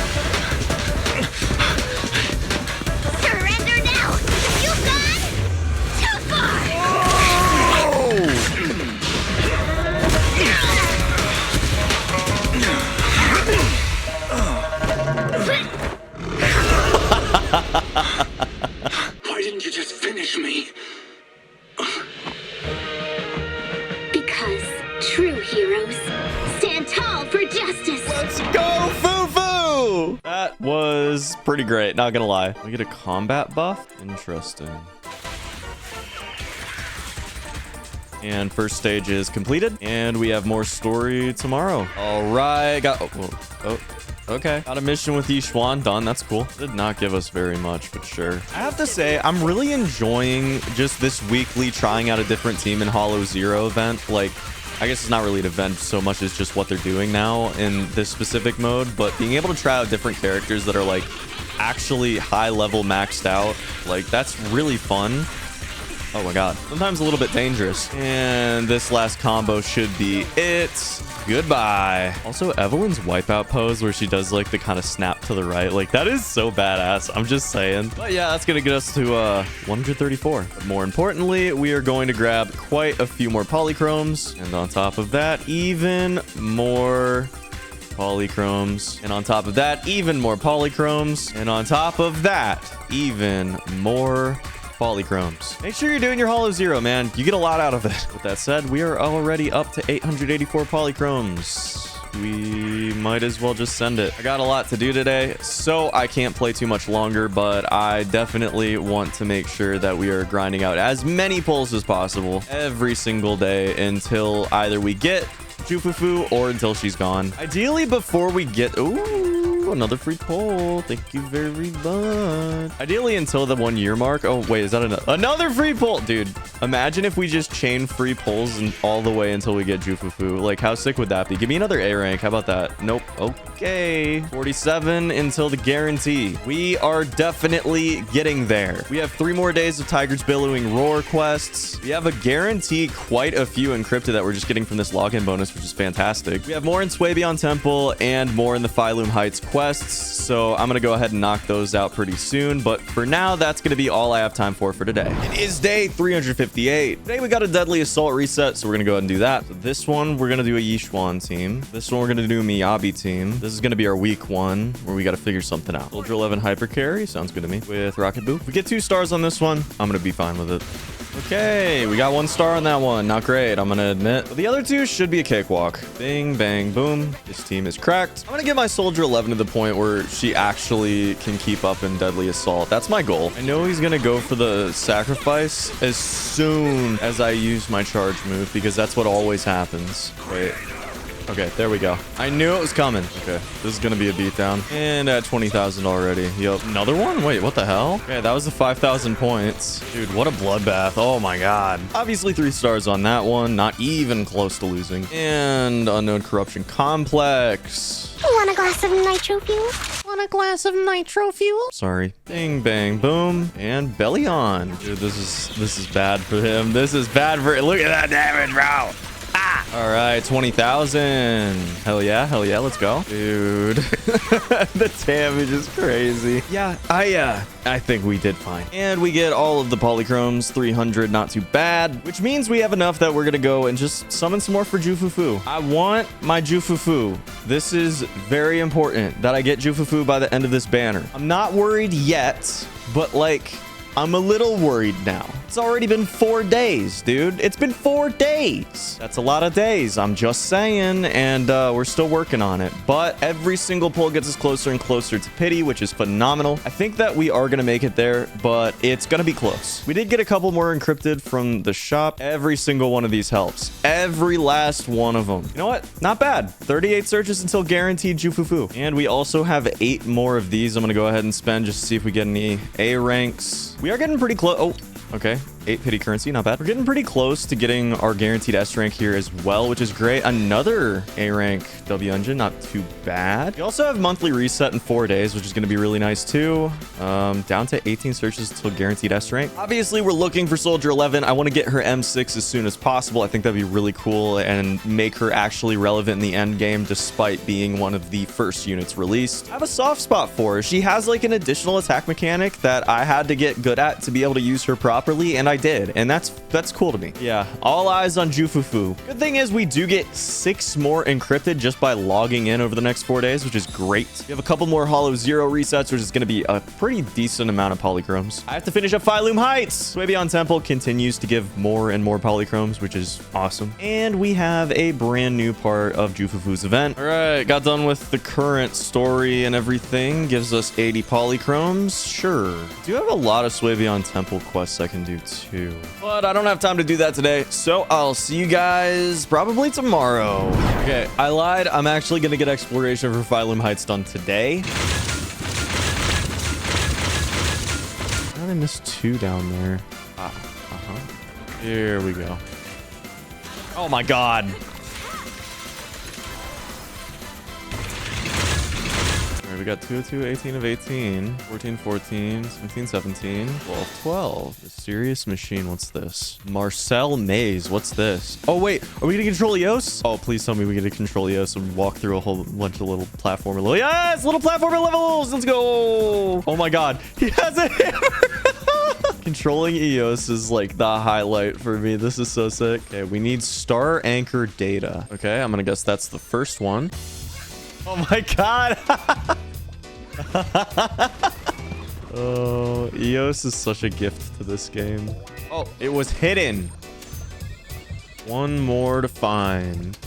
Surrender now! You've gone too far! Why didn't you just finish me? Because true heroes stand tall for justice. Let's go, Fufu! That was pretty great, not gonna lie. We get a combat buff? Interesting. And first stage is completed, and we have more story tomorrow. All right, okay. Got a mission with Yixuan done. That's cool. Did not give us very much, but sure. I have to say, I'm really enjoying just this weekly trying out a different team in Hollow Zero event. Like, I guess it's not really an event so much as just what they're doing now in this specific mode, but being able to try out different characters that are like actually high level maxed out, like that's really fun. Oh my god. Sometimes a little bit dangerous. And this last combo should be it. Goodbye. Also, Evelyn's wipeout pose where she does like the kind of snap to the right. Like that is so badass. I'm just saying. But yeah, that's going to get us to 134. But more importantly, we are going to grab quite a few more polychromes. And on top of that, even more polychromes. And on top of that, even more polychromes. And on top of that, even more polychromes. Make sure you're doing your Hollow Zero, man. You get a lot out of it. With that said, we are already up to 884 polychromes. We might as well just send it. I got a lot to do today, so I can't play too much longer, but I definitely want to make sure that we are grinding out as many pulls as possible every single day until either we get Jufufu or until she's gone. Ideally, before we get... Ooh, another free pull. Thank you very much. Ideally, until the 1 year mark. Oh, wait, is that another free pull? Dude, imagine if we just chain free pulls and all the way until we get Jufufu. Like, how sick would that be? Give me another A rank. How about that? Nope. Okay. 47 until the guarantee. We are definitely getting there. We have 3 more days of Tiger's Billowing Roar quests. We have a guarantee quite a few encrypted that we're just getting from this login bonus, which is fantastic. We have more in Swabion Temple and more in the Phylum Heights quests, so I'm gonna go ahead and knock those out pretty soon. But for now, that's gonna be all I have time for today. It is day 358. Today we got a Deadly Assault reset, so we're gonna go ahead and do that. So this one, we're gonna do a Yishuan team. This one, we're gonna do a Miyabi team. This is gonna be our week 1, where we gotta figure something out. Soldier 11 Hyper Carry, sounds good to me. With Rocket Boo. If we get 2 stars on this one, I'm gonna be fine with it. Okay, we got 1 star on that one. Not great, I'm gonna admit. But the other 2 should be a cakewalk. Bing, bang, boom. This team is cracked. I'm gonna get my Soldier 11 to the point where she actually can keep up in Deadly Assault. That's my goal. I know he's gonna go for the sacrifice as soon as I use my charge move, because that's what always happens. Wait. Okay, there we go. I knew it was coming. Okay, this is gonna be a beatdown. And at 20,000 already. Yup. Another one? Wait, what the hell? Okay, that was the 5,000 points. Dude, what a bloodbath. Oh my god. Obviously 3 stars on that one. Not even close to losing. And Unknown Corruption Complex. Want a glass of nitro fuel? Want a glass of nitro fuel? Sorry. Bing, bang, boom. And belly on. Dude, this is bad for him. This is bad for... Look at that damage, bro. All right, 20,000. Hell yeah, let's go. Dude, the damage is crazy. Yeah, I think we did fine. And we get all of the polychromes, 300, not too bad, which means we have enough that we're gonna go and just summon some more for Jufufu. I want my Jufufu. This is very important that I get Jufufu by the end of this banner. I'm not worried yet, but like, I'm a little worried now. It's already been 4 days, dude. It's been 4 days. That's a lot of days. I'm just saying, and we're still working on it. But every single pull gets us closer and closer to pity, which is phenomenal. I think that we are going to make it there, but it's going to be close. We did get a couple more encrypted from the shop. Every single one of these helps. Every last one of them. You know what? Not bad. 38 searches until guaranteed Jufufu. And we also have 8 more of these. I'm going to go ahead and spend just to see if we get any A ranks. We are getting pretty close. Oh, okay. 8 pity currency, not bad. We're getting pretty close to getting our guaranteed S rank here as well, which is great. Another A rank W engine, not too bad. We also have monthly reset in 4 days, which is going to be really nice too. Down to 18 searches until guaranteed S rank. Obviously, we're looking for Soldier 11. I want to get her M6 as soon as possible. I think that'd be really cool and make her actually relevant in the end game, despite being one of the first units released. I have a soft spot for her. She has like an additional attack mechanic that I had to get good at to be able to use her properly, and I did, and that's cool to me. Yeah, all eyes on Jufufu. Good thing is we do get 6 more encrypted just by logging in over the next 4 days, which is great. We have a couple more Hollow Zero resets, which is going to be a pretty decent amount of polychromes. I have to finish up Phylum Heights. Swabion Temple continues to give more and more polychromes, which is awesome. And we have a brand new part of Jufufu's event. All right, got done with the current story and everything. Gives us 80 polychromes. Sure. Do have a lot of Swabion Temple quests I can do too. But I don't have time to do that today, so I'll see you guys probably tomorrow. Okay, I lied. I'm actually going to get exploration for Phylum Heights done today. How did I miss 2 down there? Here we go. Oh my god. There we got 2 of 2, 18 of 18, 14, 14, 17, 17, 12, 12. Mysterious machine. What's this? Marcel Maze. What's this? Oh, wait. Are we going to control Eos? Oh, please tell me we get to control Eos and walk through a whole bunch of little platformer levels. Yes! Little platformer levels! Let's go! Oh my god. He has a hammer! Controlling Eos is like the highlight for me. This is so sick. Okay, we need star anchor data. Okay, I'm gonna guess that's the first one. Oh my god. Oh, Eos is such a gift to this game. Oh, it was hidden. One more to find.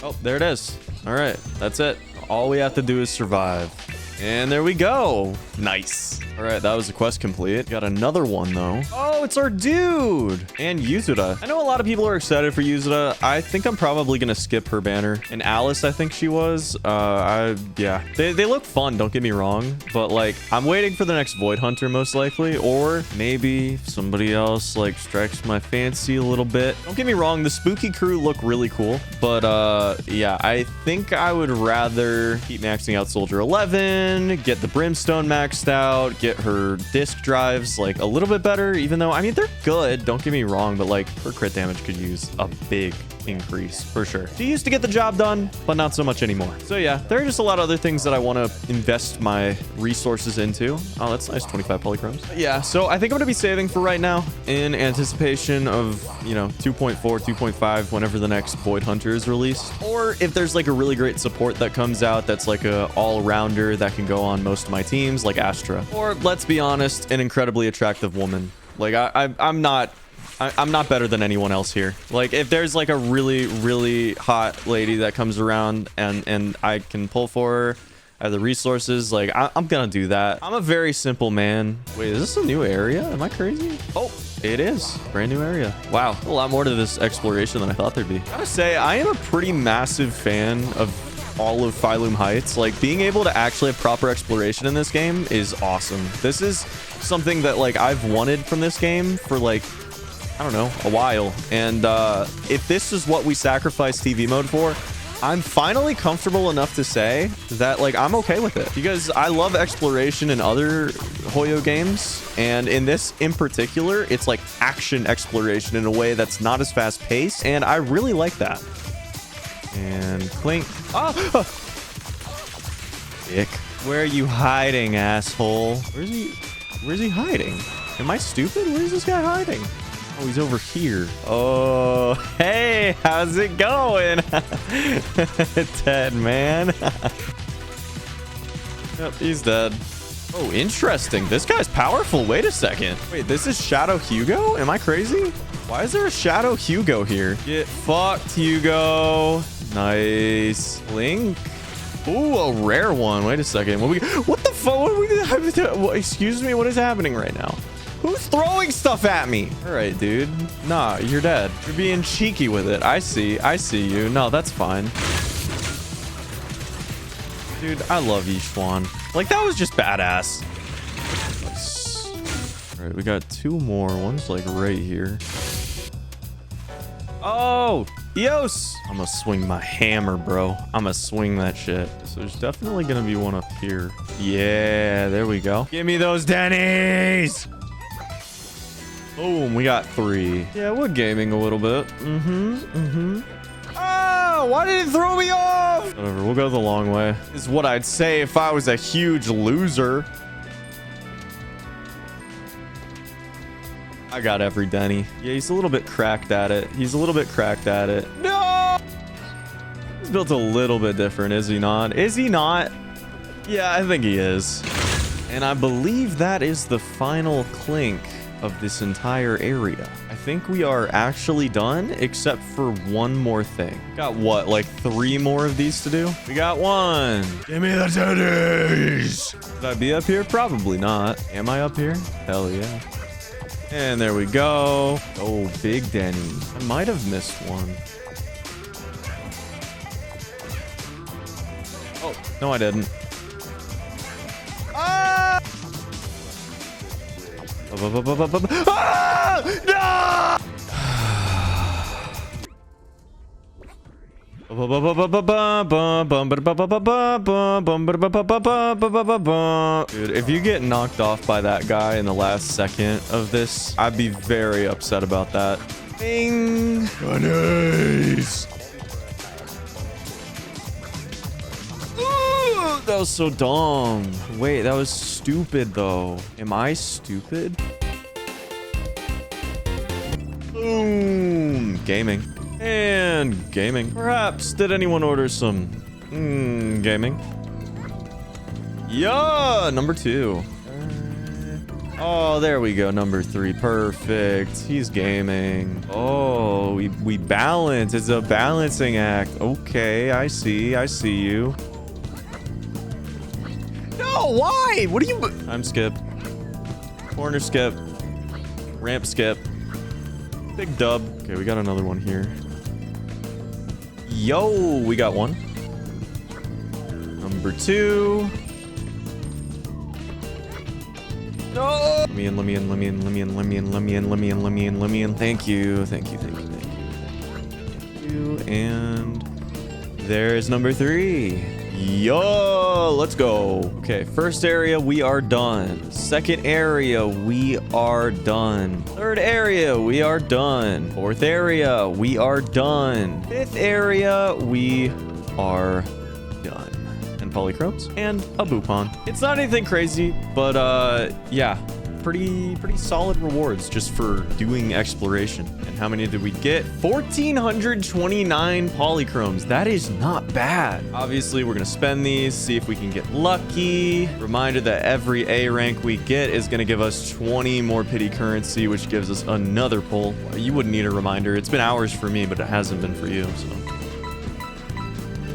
Oh, there it is. All right, that's it. All we have to do is survive. And there we go. Nice. All right, that was the quest complete. Got another one, though. Oh, it's our dude. And Yuzuda. I know a lot of people are excited for Yuzuda. I think I'm probably going to skip her banner. And Alice, I think she was. Yeah. They look fun, don't get me wrong. But, like, I'm waiting for the next Void Hunter, most likely. Or maybe somebody else, like, strikes my fancy a little bit. Don't get me wrong. The Spooky crew look really cool. But, yeah, I think I would rather keep maxing out Soldier 11, get the Brimstone maxed out, get her disc drives like a little bit better, even though, I mean, they're good, don't get me wrong, but like her crit damage could use a big increase for sure. She used to get the job done, but not so much anymore. So yeah, there are just a lot of other things that I want to invest my resources into. Oh, that's nice. 25 polychromes. But yeah, so I think I'm going to be saving for right now in anticipation of, you know, 2.4, 2.5 whenever the next Void Hunter is released. Or if there's like a really great support that comes out that's like a all-rounder that can go on most of my teams, like Astra. Or let's be honest, an incredibly attractive woman. Like I'm not better than anyone else here. Like if there's like a really hot lady that comes around and I can pull for her, I have the resources, like I'm gonna do that. I'm a very simple man. Wait, is this a new area? Am I crazy? Oh, it is. Brand new area. Wow, a lot more to this exploration than I thought there'd be. I gotta say, I am a pretty massive fan of all of Phylum Heights. Like being able to actually have proper exploration in this game is awesome. This is something that like I've wanted from this game for like, I don't know, a while. And if this is what we sacrifice TV mode for, I'm finally comfortable enough to say that like I'm okay with it, because I love exploration in other Hoyo games, and in this in particular it's like action exploration in a way that's not as fast paced, and I really like that. And Clink. Oh! Dick. Where are you hiding, asshole? Where's he hiding? Am I stupid? Where's this guy hiding? Oh, he's over here. Oh, hey, how's it going? Dead, man. Yep, he's dead. Oh, interesting. This guy's powerful. Wait a second. Wait, this is Shadow Hugo? Am I crazy? Why is there a Shadow Hugo here? Get fucked, Hugo. Nice. Link. Ooh, a rare one. Wait a second. What the fuck? Excuse me, what is happening right now? Who's throwing stuff at me? All right, dude. Nah, you're dead. You're being cheeky with it. I see you. No, that's fine. Dude, I love Yishwan. Like, that was just badass. Nice. All right, we got two more. One's like right here. Oh, Eos. I'm gonna swing my hammer, bro. I'm gonna swing that shit. So there's definitely gonna be one up here. Yeah, there we go. Give me those Denny's. Boom, we got 3. Yeah, we're gaming a little bit. Oh, why did it throw me off? Whatever, we'll go the long way. Is what I'd say if I was a huge loser. I got every Denny. Yeah, he's a little bit cracked at it. No! He's built a little bit different, is he not? Is he not? Yeah, I think he is. And I believe that is the final clink of this entire area. I think we are actually done, except for one more thing. Got what, like 3 more of these to do? We got 1. Give me the titties. Should I be up here? Probably not. Am I up here? Hell yeah. And there we go. Oh, big Denny. I might have missed one. Oh, no, I didn't. Ah! Ah! No! Dude, if you get knocked off by that guy in the last second of this, I'd be very upset about that. Bing! Nice! Ooh, that was so dumb. Wait, that was stupid though. Am I stupid? Boom! Gaming. And gaming. Perhaps did anyone order some gaming? Yeah, number 2. Oh, there we go. Number 3. Perfect. He's gaming. Oh, we balance. It's a balancing act. Okay, I see. I see you. No, why? What are you... Time skip. Corner skip. Ramp skip. Big dub. Okay, we got another one here. Yo, we got one. Number 2. No! Let me in, let me in, let me in, let me in, let me in, let me in, let me in, let me in, let me in. Thank you, thank you, thank you, thank you. Thank you. And there's number 3. Yo, let's go. Okay, first area, we are done. Second area, we are done. Third area, we are done. Fourth area, we are done. Fifth area, we are done. And polychromes and a Boopon. It's not anything crazy, but yeah, pretty solid rewards just for doing exploration. And how many did we get? 1,429 polychromes. That is not bad. Obviously, we're gonna spend these, see if we can get lucky. Reminder that every A rank we get is gonna give us 20 more pity currency, which gives us another pull. You wouldn't need a reminder. It's been hours for me, but it hasn't been for you, so.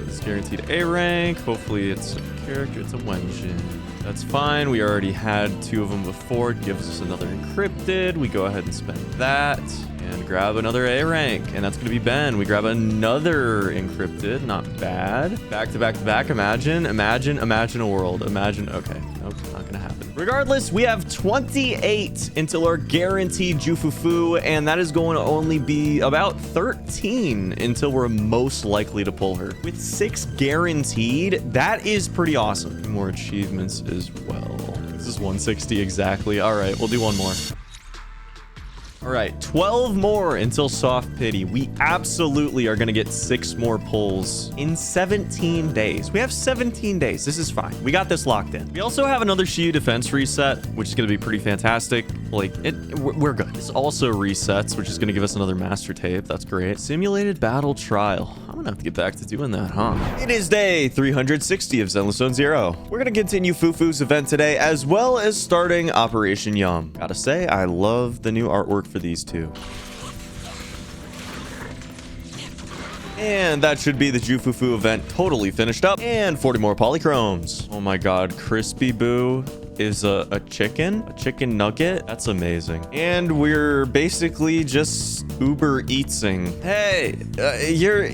It's guaranteed A rank. Hopefully it's a character, it's a Wenjin. That's fine. We already had 2 of them before. It gives us another encrypted. We go ahead and spend that and grab another A rank. And that's going to be Ben. We grab another encrypted. Not bad. Back to back to back. Imagine a world. Imagine. Okay. Nope. Not going to happen. Regardless, we have 28 until our guaranteed Jufufu. And that is going to only be about 13 until we're most likely to pull her. With 6 guaranteed, that is pretty awesome. More achievements as well. This is 160 exactly. All right, we'll do one more. All right, 12 more until soft pity. We absolutely are going to get 6 more pulls in 17 days. We have 17 days. This is fine. We got this locked in. We also have another Shiyu defense reset, which is going to be pretty fantastic. Like, we're good. This also resets, which is going to give us another master tape. That's great. Simulated battle trial. I'm going to have to get back to doing that, huh? It is day 360 of Zenless Zone Zero. We're going to continue Fufu's event today, as well as starting Operation Yum. Gotta say, I love the new artwork for these 2. And that should be the Jufufu event totally finished up. And 40 more polychromes. Oh my god, Crispy Boo is a chicken nugget. That's amazing. And we're basically just Uber Eatsing. Hey, your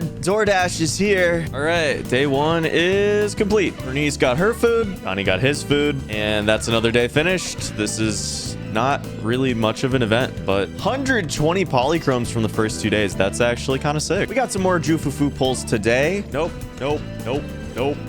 DoorDash is here. All right, day 1 is complete. Bernice got her food, Connie got his food, and that's another day finished. This is not really much of an event, but 120 polychromes from the first 2 days. That's actually kind of sick. We got some more Jufufu pulls today. Nope,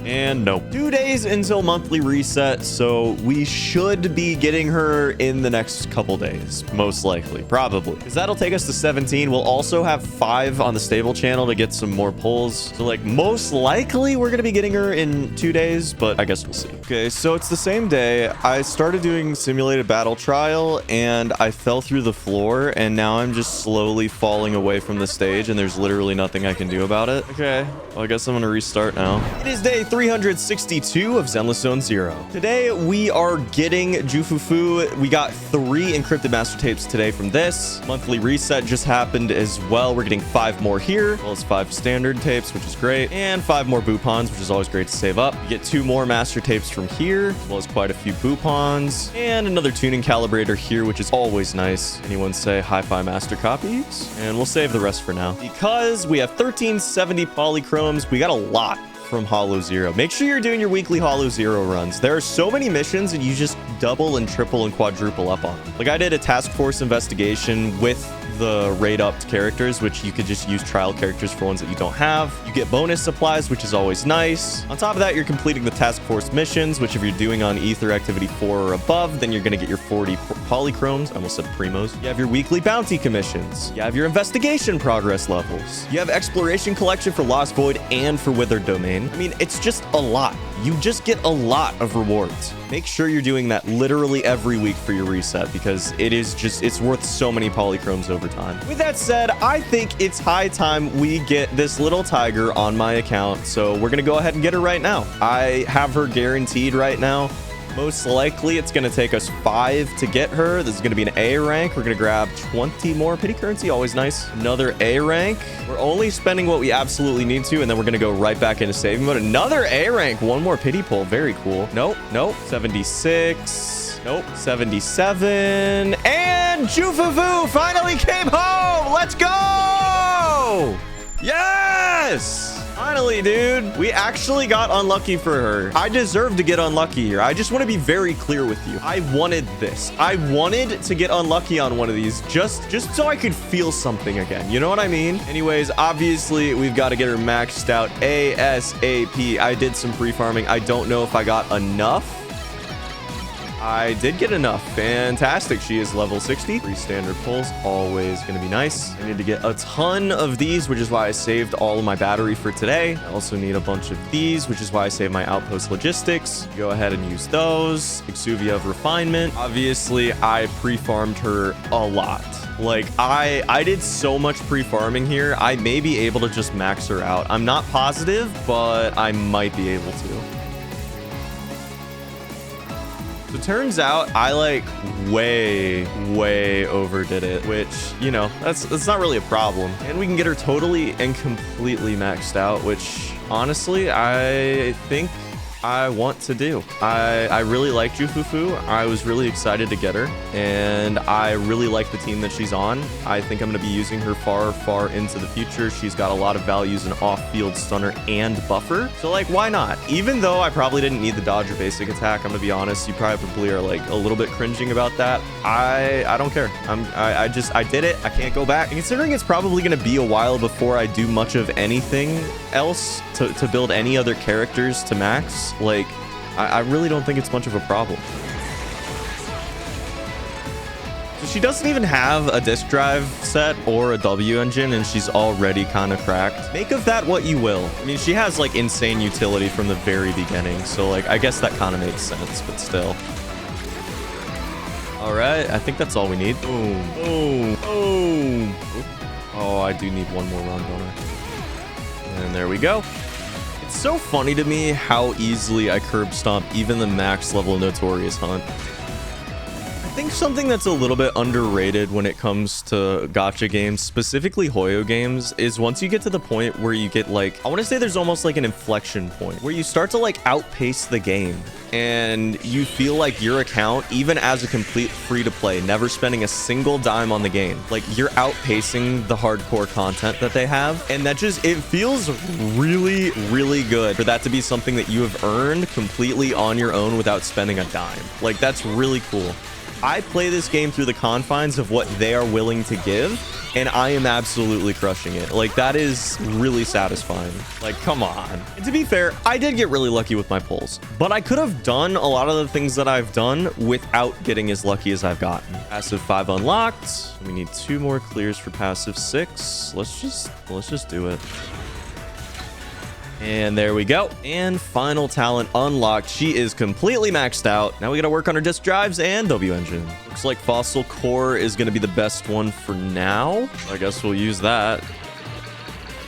and nope. 2 days until monthly reset, so we should be getting her in the next couple days, most likely, probably, because that'll take us to 17. We'll also have 5 on the stable channel to get some more pulls, so like most likely we're gonna be getting her in 2 days, but I guess we'll see. Okay, so it's the same day. I started doing simulated battle trial and I fell through the floor, and now I'm just slowly falling away from the stage, and there's literally nothing I can do about it. Okay, well, I guess I'm gonna restart now. It is day 362 of Zenless Zone Zero. Today, we are getting Jufufu. We got 3 encrypted master tapes today from this. Monthly reset just happened as well. We're getting 5 more here, as well as 5 standard tapes, which is great, and 5 more Boopons, which is always great to save up. We get 2 more master tapes from here, as well as quite a few Boopons, and another tuning calibrator here, which is always nice. Anyone say hi-fi master copies? And we'll save the rest for now. Because we have 1370 polychromes, we got a lot. from Hollow Zero. Make sure you're doing your weekly Hollow Zero runs. There are so many missions and you just double and triple and quadruple up on them. Like I did a task force investigation with the raid upped characters, which you could just use trial characters for ones that you don't have. You get bonus supplies, which is always nice. On top of that, you're completing the task force missions, which if you're doing on Ether Activity 4 or above, then you're going to get your 40 polychromes. I almost said primos. You have your weekly bounty commissions. You have your investigation progress levels. You have exploration collection for Lost Void and for Withered Domain. I mean, it's just a lot. You just get a lot of rewards. Make sure you're doing that literally every week for your reset because it's worth so many polychromes over time. With that said, I think it's high time we get this little tiger on my account. So we're going to go ahead and get her right now. I have her guaranteed right now. Most likely, it's going to take us 5 to get her. This is going to be an A rank. We're going to grab 20 more pity currency. Always nice. Another A rank. We're only spending what we absolutely need to, and then we're going to go right back into saving mode. Another A rank. One more pity pull. Very cool. Nope. 76. Nope. 77. And Jufufu finally came home. Let's go. Yes. Finally, dude. We actually got unlucky for her. I deserve to get unlucky here. I just want to be very clear with you. I wanted this. I wanted to get unlucky on one of these just so I could feel something again. You know what I mean? Anyways, obviously, we've got to get her maxed out ASAP. I did some pre-farming. I don't know if I got enough. I did get enough. Fantastic. She is level 60. 3 standard pulls. Always going to be nice. I need to get a ton of these, which is why I saved all of my battery for today. I also need a bunch of these, which is why I saved my outpost logistics. Go ahead and use those. Exuvia of refinement. Obviously, I pre-farmed her a lot. Like, I did so much pre-farming here. I may be able to just max her out. I'm not positive, but I might be able to. So turns out I like way overdid it, which, you know, that's not really a problem. And we can get her totally and completely maxed out, which honestly, I think I want to do. I really like Jufufu. I was really excited to get her, and I really like the team that she's on. I think I'm going to be using her far into the future. She's got a lot of values in off-field stunner and buffer. So like, why not? Even though I probably didn't need the dodge or basic attack, I'm going to be honest, you probably are like a little bit cringing about that. I don't care. I did it. I can't go back. And considering it's probably going to be a while before I do much of anything else to build any other characters to max, like, I really don't think it's much of a problem. So she doesn't even have a disk drive set or a W engine, and she's already kind of cracked. Make of that what you will. I mean, she has like insane utility from the very beginning, so like, I guess that kind of makes sense, but still. All right, I think that's all we need. Boom, boom, boom. Oh, I do need one more run, don't I? And there we go. It's so funny to me how easily I curb stomp even the max level Notorious Hunt. I think something that's a little bit underrated when it comes to gacha games, specifically Hoyo games, is once you get to the point where you get like, I want to say there's almost like an inflection point where you start to like outpace the game and you feel like your account, even as a complete free-to-play, never spending a single dime on the game, like you're outpacing the hardcore content that they have. And that just, it feels really good for that to be something that you have earned completely on your own without spending a dime. Like, that's really cool. I play this game through the confines of what they are willing to give, and I am absolutely crushing it. Like, that is really satisfying. Like, come on. And to be fair, I did get really lucky with my pulls, but I could have done a lot of the things that I've done without getting as lucky as I've gotten. Passive 5 unlocked. We need 2 more clears for passive 6. Let's just do it. And there we go. And final talent unlocked. She is completely maxed out. Now we got to work on her disk drives and W engine. Looks like Fossil Core is going to be the best one for now. I guess we'll use that.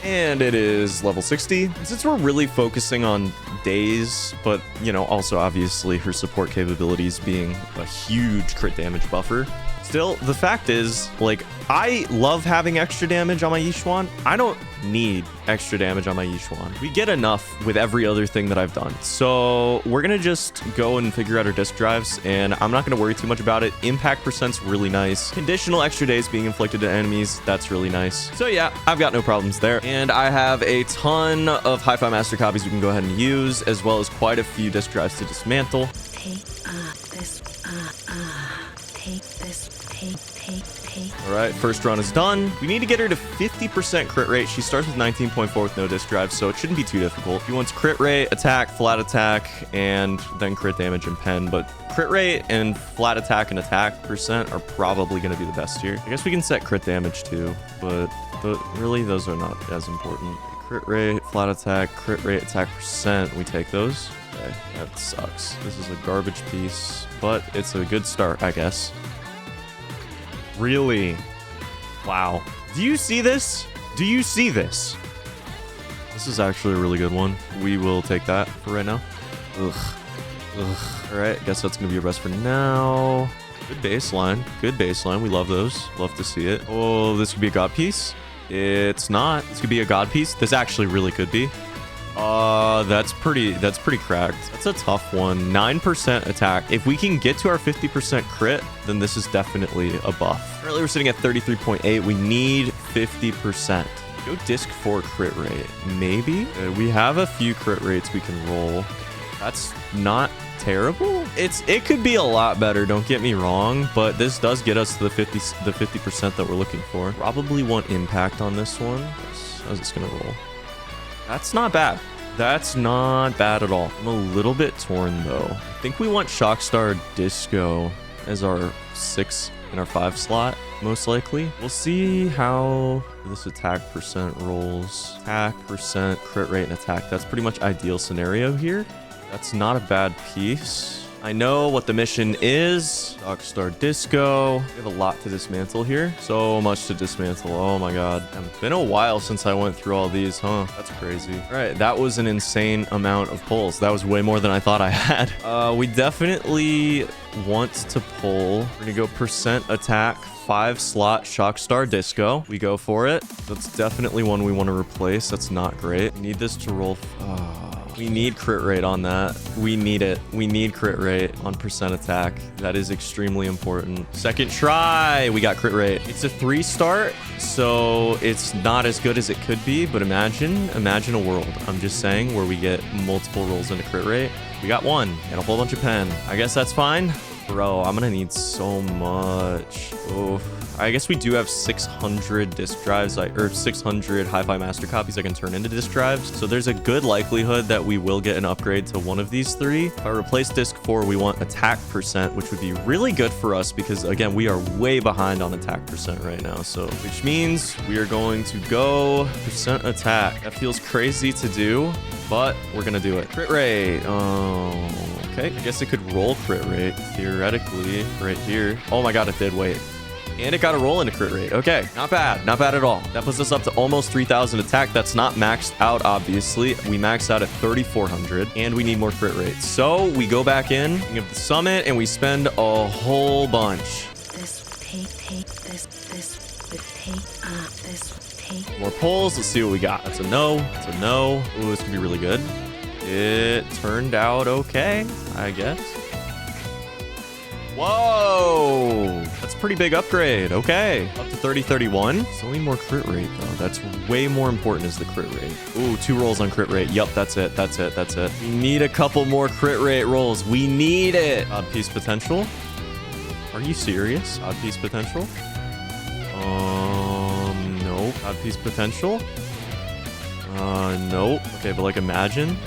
And it is level 60. Since we're really focusing on days, but, you know, also obviously her support capabilities being a huge crit damage buffer. Still, the fact is, like, I love having extra damage on my Yishuan. I don't need extra damage on my Yishuan. We get enough with every other thing that I've done. So we're going to just go and figure out our disc drives, and I'm not going to worry too much about it. Impact percent's really nice. Conditional extra days being inflicted to enemies, that's really nice. So yeah, I've got no problems there. And I have a ton of Hi-Fi Master copies we can go ahead and use, as well as quite a few disc drives to dismantle. Take this. All right, first run is done. We need to get her to 50% crit rate. She starts with 19.4 with no disc drive, so it shouldn't be too difficult. She wants crit rate, attack, flat attack, and then crit damage and pen. But crit rate and flat attack and attack percent are probably going to be the best here. I guess we can set crit damage too, but really those are not as important. Crit rate, flat attack, crit rate, attack percent. We take those. Okay, that sucks. This is a garbage piece, but it's a good start, I guess. Really? Wow. Do you see this? Do you see this? This is actually a really good one. We will take that for right now. Ugh. All right, guess that's gonna be your best for now. Good baseline. Good baseline. We love those. Love to see it. Oh, this could be a god piece. It's not. This could be a god piece. This actually really could be. That's pretty cracked. That's a tough one. 9% attack. If we can get to our 50% crit, then this is definitely a buff. Currently, we're sitting at 33.8. We need 50%. Go disc 4 crit rate. Maybe? We have a few crit rates we can roll. That's not terrible. It could be a lot better, don't get me wrong, but this does get us to the 50% that we're looking for. Probably want impact on this one. How's this gonna roll? That's not bad. That's not bad at all. I'm a little bit torn though. I think we want Shockstar Disco as our 6 in our 5 slot, most likely. We'll see how this attack percent rolls. Attack percent, crit rate, and attack. That's pretty much ideal scenario here. That's not a bad piece. I know what the mission is. Shockstar Disco. We have a lot to dismantle here. So much to dismantle. Oh my god. It's been a while since I went through all these, huh? That's crazy. All right, that was an insane amount of pulls. That was way more than I thought I had. We definitely want to pull. We're gonna go percent attack, 5 slot Shockstar Disco. We go for it. That's definitely one we want to replace. That's not great. We need this to roll. We need crit rate on that. We need it. We need crit rate on percent attack. That is extremely important. Second try. We got crit rate. It's a 3 start, so it's not as good as it could be, but imagine a world, I'm just saying, where we get multiple rolls into crit rate. We got 1 and a whole bunch of pen. I guess that's fine. Bro, I'm gonna need so much. Oof. I guess we do have 600 disc drives, or 600 Hi-Fi Master copies I can turn into disc drives. So there's a good likelihood that we will get an upgrade to one of these 3. If I replace disc 4, we want attack percent, which would be really good for us because, again, we are way behind on attack percent right now. So, which means we are going to go percent attack. That feels crazy to do, but we're gonna do it. Crit rate. Oh, okay. I guess it could roll crit rate, theoretically, right here. Oh my god, it did. Wait. And it got a roll into crit rate. Okay, not bad. Not bad at all. That puts us up to almost 3,000 attack. That's not maxed out, obviously. We maxed out at 3,400, and we need more crit rate. So we go back in, we have the summit, and we spend a whole bunch. More pulls. Let's see what we got. That's a no. That's a no. Ooh, this could be really good. It turned out okay, I guess. Whoa, that's a pretty big upgrade. Okay, up to 30-31. Still need more crit rate though. That's way more important is the crit rate. Ooh, 2 rolls on crit rate. Yup, that's it. That's it. That's it. We need a couple more crit rate rolls. We need it. Odd piece potential. Are you serious? Odd piece potential. Nope. Odd piece potential. Nope. Okay, but like imagine.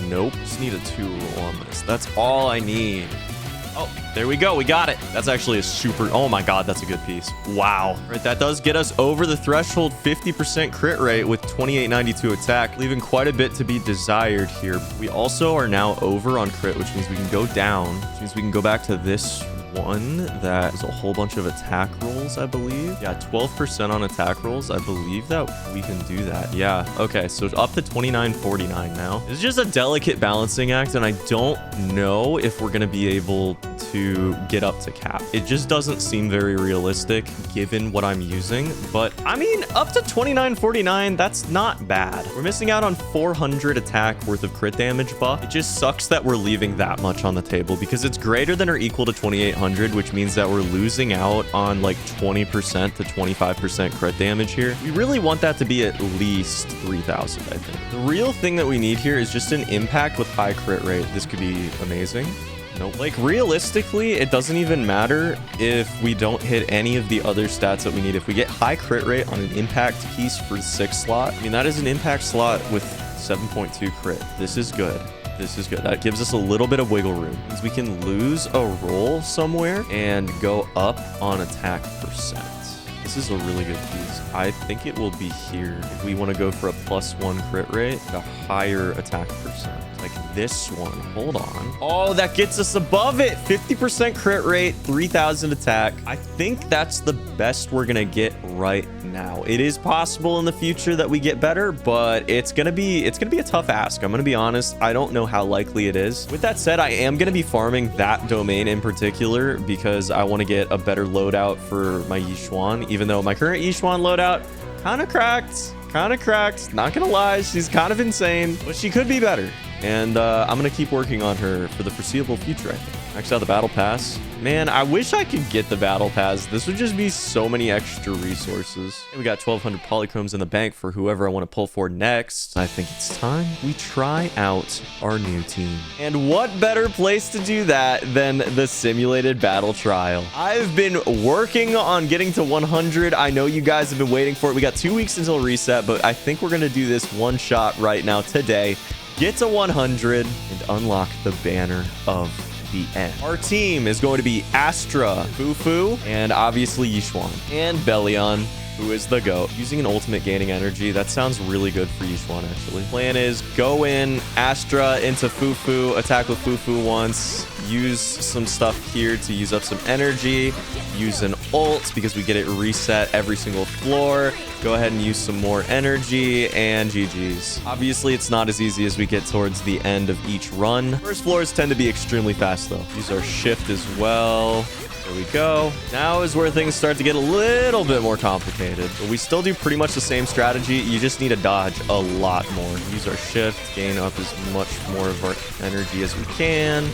Nope. Just need a 2 roll on this. That's all I need. Oh, there we go. We got it. That's actually a super... Oh my god, that's a good piece. Wow. All right, that does get us over the threshold 50% crit rate with 2892 attack, leaving quite a bit to be desired here. We also are now over on crit, which means we can go down, which means we can go back to this one that is a whole bunch of attack rolls, I believe. Yeah, 12% on attack rolls. I believe that we can do that. Yeah. Okay, so it's up to 2949 now. It's just a delicate balancing act, and I don't know if we're going to be able to get up to cap. It just doesn't seem very realistic given what I'm using. But I mean, up to 2949, that's not bad. We're missing out on 400 attack worth of crit damage buff. It just sucks that we're leaving that much on the table because it's greater than or equal to 2800, which means that we're losing out on like 20% to 25% crit damage here. We really want that to be at least 3000, I think. The real thing that we need here is just an impact with high crit rate. This could be amazing. Nope. Like, realistically, it doesn't even matter if we don't hit any of the other stats that we need. If we get high crit rate on an impact piece for the 6th slot, I mean, that is an impact slot with 7.2 crit. This is good. This is good. That gives us a little bit of wiggle room. Means we can lose a roll somewhere and go up on attack percent. This is a really good piece. I think it will be here if we want to go for a +1 crit rate, a higher attack percent. Like this one. Hold on. Oh, that gets us above it. 50% crit rate, 3000 attack. I think that's the best we're gonna get right now. It is possible in the future that we get better, but it's gonna be a tough ask. I'm gonna be honest. I don't know how likely it is. With that said, I am gonna be farming that domain in particular because I want to get a better loadout for my Yixuan, even though my current Yixuan loadout kind of cracked. Not gonna lie, she's kind of insane, but she could be better. And I'm gonna keep working on her for the foreseeable future, I think. Max out the battle pass. Man, I wish I could get the battle pass. This would just be so many extra resources. We got 1200 polychromes in the bank for whoever I want to pull for next. I think it's time we try out our new team. And what better place to do that than the simulated battle trial? I've been working on getting to 100. I know you guys have been waiting for it. We got 2 weeks until reset, but I think we're gonna do this one shot right now today. Get to 100 and unlock the banner of the end. Our team is going to be Astra, Fufu, and obviously Yixuan, and Belion, who is the GOAT. Using an ultimate gaining energy, that sounds really good for Yixuan, actually. Plan is go in, Astra into Fufu, attack with Fufu once, use some stuff here to use up some energy, use an ult because we get it reset every single floor, go ahead and use some more energy, and GG's. Obviously, it's not as easy as we get towards the end of each run. First floors tend to be extremely fast, though. Use our shift as well. There we go. Now is where things start to get a little bit more complicated. But we still do pretty much the same strategy. You just need to dodge a lot more. Use our shift, gain up as much more of our energy as we can.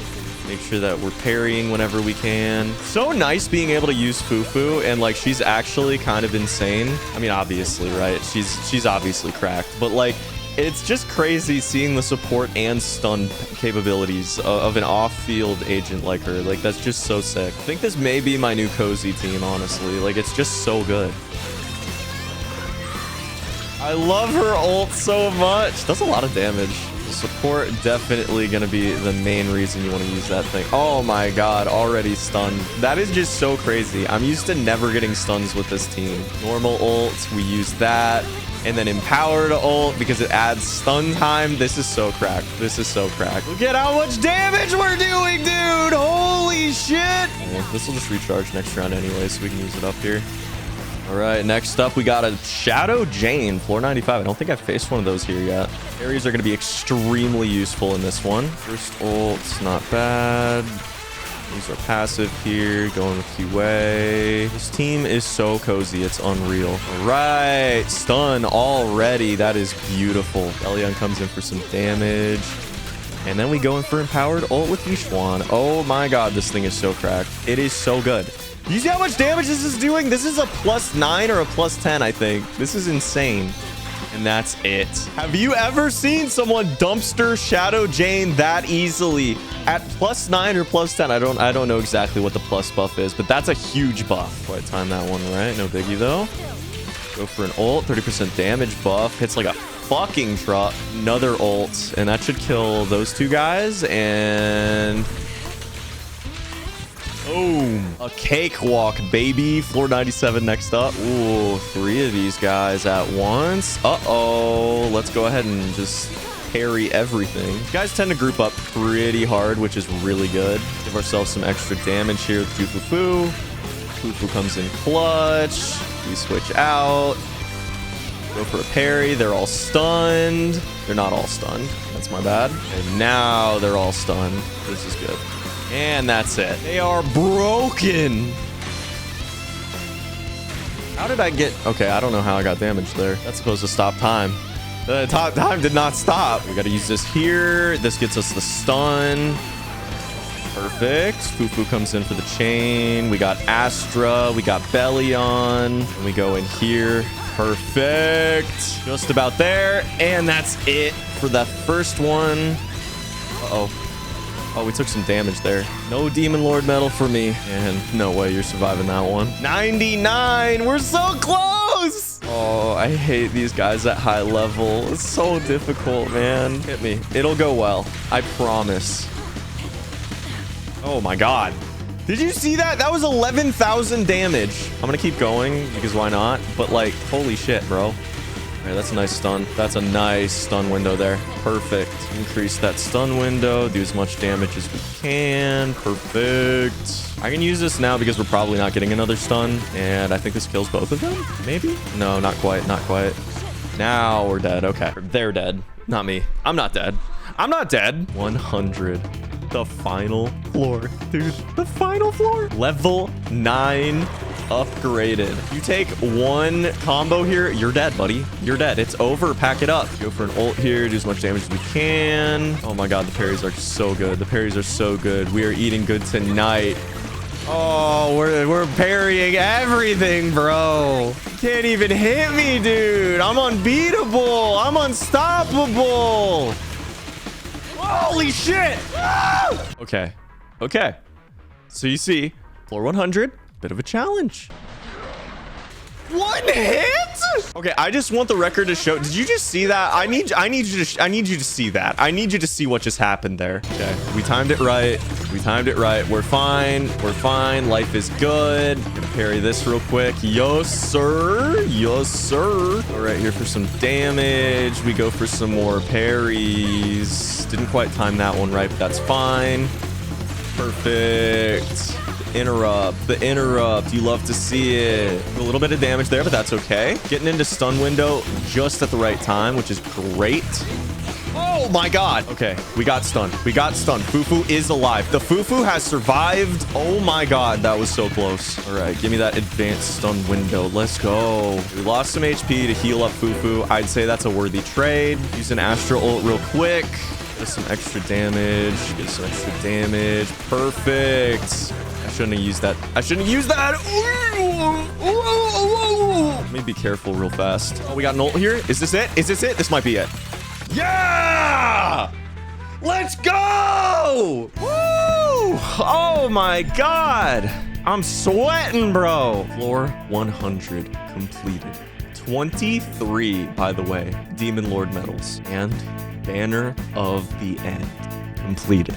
Make sure that we're parrying whenever we can. So nice being able to use Fufu, and like she's actually kind of insane. I mean, obviously, right? She's obviously cracked, but like it's just crazy seeing the support and stun capabilities of an off-field agent like her. Like, that's just so sick. I think this may be my new cozy team, honestly. Like, it's just so good. I love her ult so much. Does a lot of damage. Support definitely gonna be the main reason you want to use that thing. Oh my god, already stunned. That is just so crazy. I'm used to never getting stuns with this team. Normal ult, we use that. And then empowered ult because it adds stun time. This is so cracked. This is so cracked. Look at how much damage we're doing, dude. Holy shit. Oh, this will just recharge next round anyway, so we can use it up here. All right, next up, we got a Shadow Jane, floor 95. I don't think I've faced one of those here yet. Areas are going to be extremely useful in this one. First ult's not bad. Use our passive here, going with QA. This team is so cozy, it's unreal. All right, stun already. That is beautiful. Belion comes in for some damage. And then we go in for empowered ult with Yixuan. Oh my god, this thing is so cracked. It is so good. You see how much damage this is doing? This is a +9 or a +10, I think. This is insane. And that's it. Have you ever seen someone dumpster Shadow Jane that easily at +9 or +10? I don't know exactly what the plus buff is, but that's a huge buff. Quite time that one right. No biggie though. Go for an ult. 30% damage buff. Hits like a fucking truck. Another ult, and that should kill those two guys. And boom. A cakewalk, baby. Floor 97 next up. Ooh, 3 of these guys at once. Uh-oh. Let's go ahead and just parry everything. Guys tend to group up pretty hard, which is really good. Give ourselves some extra damage here with Fufu. Fufu comes in clutch. We switch out. Go for a parry. They're all stunned. They're not all stunned. That's my bad. And now they're all stunned. This is good. And that's it. They are broken. How did I get... Okay, I don't know how I got damaged there. That's supposed to stop time. The time did not stop. We got to use this here. This gets us the stun. Perfect. Fufu comes in for the chain. We got Astra. We got Bellion. And we go in here. Perfect. Just about there. And that's it for that first one. Uh-oh. Oh, we took some damage there. No Demon Lord medal for me. And no way you're surviving that one. 99. We're so close. Oh, I hate these guys at high level. It's so difficult, man. Hit me. It'll go well. I promise. Oh my god. Did you see that? That was 11,000 damage. I'm gonna keep going because why not? But like, holy shit, bro. All right, that's a nice stun. That's a nice stun window there. Perfect. Increase that stun window. Do as much damage as we can. Perfect. I can use this now because we're probably not getting another stun. And I think this kills both of them. Maybe? No, not quite. Not quite. Now we're dead. Okay. They're dead. Not me. I'm not dead. I'm not dead. 100. The final floor. Dude, the final floor. Level 9. Upgraded. You take one combo here, you're dead, buddy. You're dead. It's over. Pack it up. Go for an ult here. Do as much damage as we can. Oh my god, the parries are so good. The parries are so good. We are eating good tonight. Oh, we're parrying everything, bro. You can't even hit me, dude. I'm unbeatable. I'm unstoppable. Holy shit. Ah! Okay. Okay. So you see, floor 100. Bit of a challenge. One hit? Okay, I just want the record to show. Did you just see that? I need you to see that. I need you to see what just happened there. Okay, we timed it right. We timed it right. We're fine. We're fine. Life is good. I'm gonna parry this real quick. Yes, sir. Yes, sir. All right, here for some damage. We go for some more parries. Didn't quite time that one right, but that's fine. Perfect. Interrupt. The interrupt. You love to see it. A little bit of damage there, but that's okay. Getting into stun window just at the right time, which is great. Oh my god. Okay, we got stunned. We got stunned. Fufu is alive. The Fufu has survived. Oh my god, that was so close. All right, give me that advanced stun window. Let's go. We lost some HP to heal up Fufu. I'd say that's a worthy trade. Use an Astro ult real quick. Get some extra damage. Get some extra damage. Perfect. I shouldn't have used that. I shouldn't have used that. Let me be careful real fast. Oh, we got an ult here. Is this it? Is this it? This might be it. Yeah! Let's go! Woo! Oh my god. I'm sweating, bro. Floor 100 completed. 23, by the way, Demon Lord medals. And Banner of the End completed.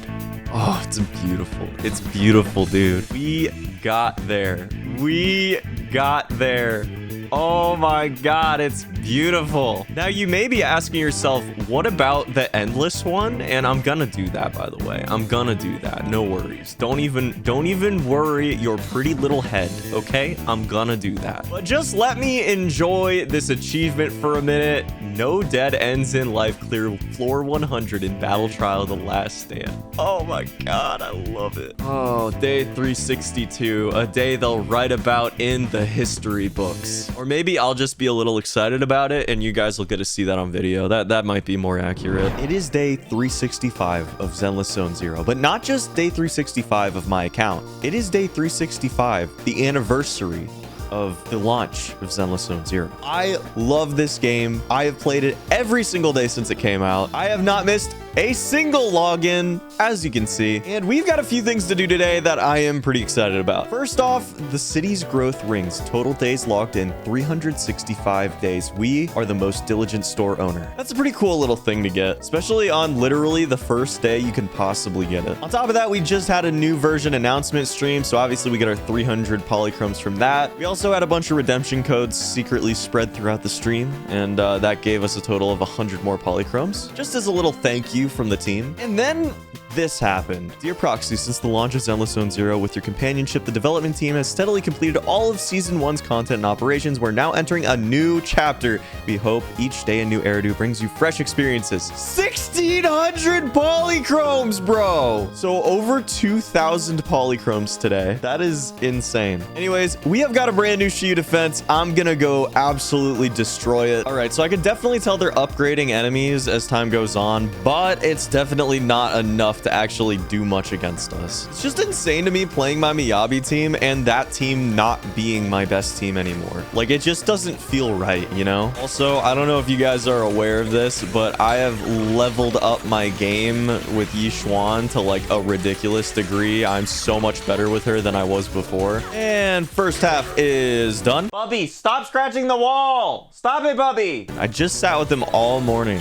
Oh, it's beautiful. It's beautiful, dude. We got there. We got there. Oh my god, it's beautiful. Now you may be asking yourself, what about the endless one? And I'm gonna do that, by the way. I'm gonna do that. No worries. Don't even worry your pretty little head, okay? I'm gonna do that. But just let me enjoy this achievement for a minute. No dead ends in life. Clear floor 100 in Battle Trial The Last Stand. Oh my god, I love it. Oh, day 362. A day they'll write about in the history books. Or maybe I'll just be a little excited about it and you guys will get to see that on video. That might be more accurate. It is day 365 of Zenless Zone Zero, but not just day 365 of my account. It is day 365, the anniversary of the launch of Zenless Zone Zero. I love this game. I have played it every single day since it came out. I have not missed a single login, as you can see. And we've got a few things to do today that I am pretty excited about. First off, the city's growth rings. Total days logged in 365 days. We are the most diligent store owner. That's a pretty cool little thing to get, especially on literally the first day you can possibly get it. On top of that, we just had a new version announcement stream, so obviously we get our 300 polychromes from that. We also had a bunch of redemption codes secretly spread throughout the stream, and that gave us a total of 100 more polychromes. Just as a little thank you value from the team. And then this happened. Dear Proxy, since the launch of Zenless Zone Zero with your companionship, the development team has steadily completed all of Season 1's content and operations. We're now entering a new chapter. We hope each day a new Eridu brings you fresh experiences. 1,600 polychromes, bro! So over 2,000 polychromes today. That is insane. Anyways, we have got a brand new Shiyu defense. I'm gonna go absolutely destroy it. All right, so I can definitely tell they're upgrading enemies as time goes on, but it's definitely not enough to actually do much against us. It's just insane to me playing my Miyabi team and that team not being my best team anymore. Like, it just doesn't feel right, you know? Also, I don't know if you guys are aware of this, but I have leveled up my game with Yixuan to like a ridiculous degree. I'm so much better with her than I was before. And first half is done. Bubby, stop scratching the wall. Stop it, Bubby. I just sat with him all morning,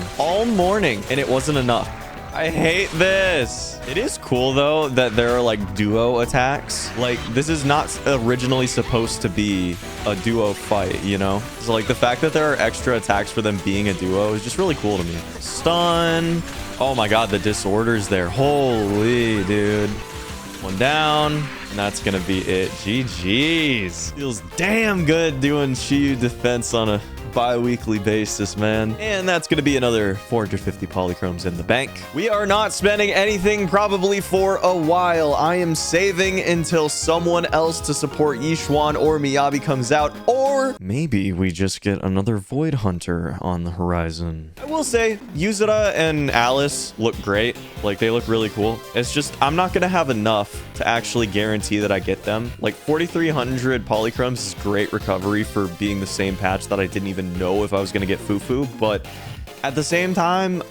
and it wasn't enough. I hate this. It is cool though that there are like duo attacks. Like, this is not originally supposed to be a duo fight, you know? So like the fact that there are extra attacks for them being a duo is just really cool to me. Stun. Oh my god, the disorders there. Holy dude. One down, and that's gonna be it. GG's. Feels damn good doing Shiyu defense on a bi-weekly basis, man. And that's gonna be another 450 polychromes in the bank. We are not spending anything probably for a while. I am saving until someone else to support Yixuan or Miyabi comes out, or maybe we just get another Void Hunter on the horizon. I will say Yuzura and Alice look great. Like, they look really cool. It's just I'm not gonna have enough to actually guarantee that I get them. Like, 4,300 polychromes is great recovery for being the same patch that I didn't even know if I was gonna get Fufu, but at the same time,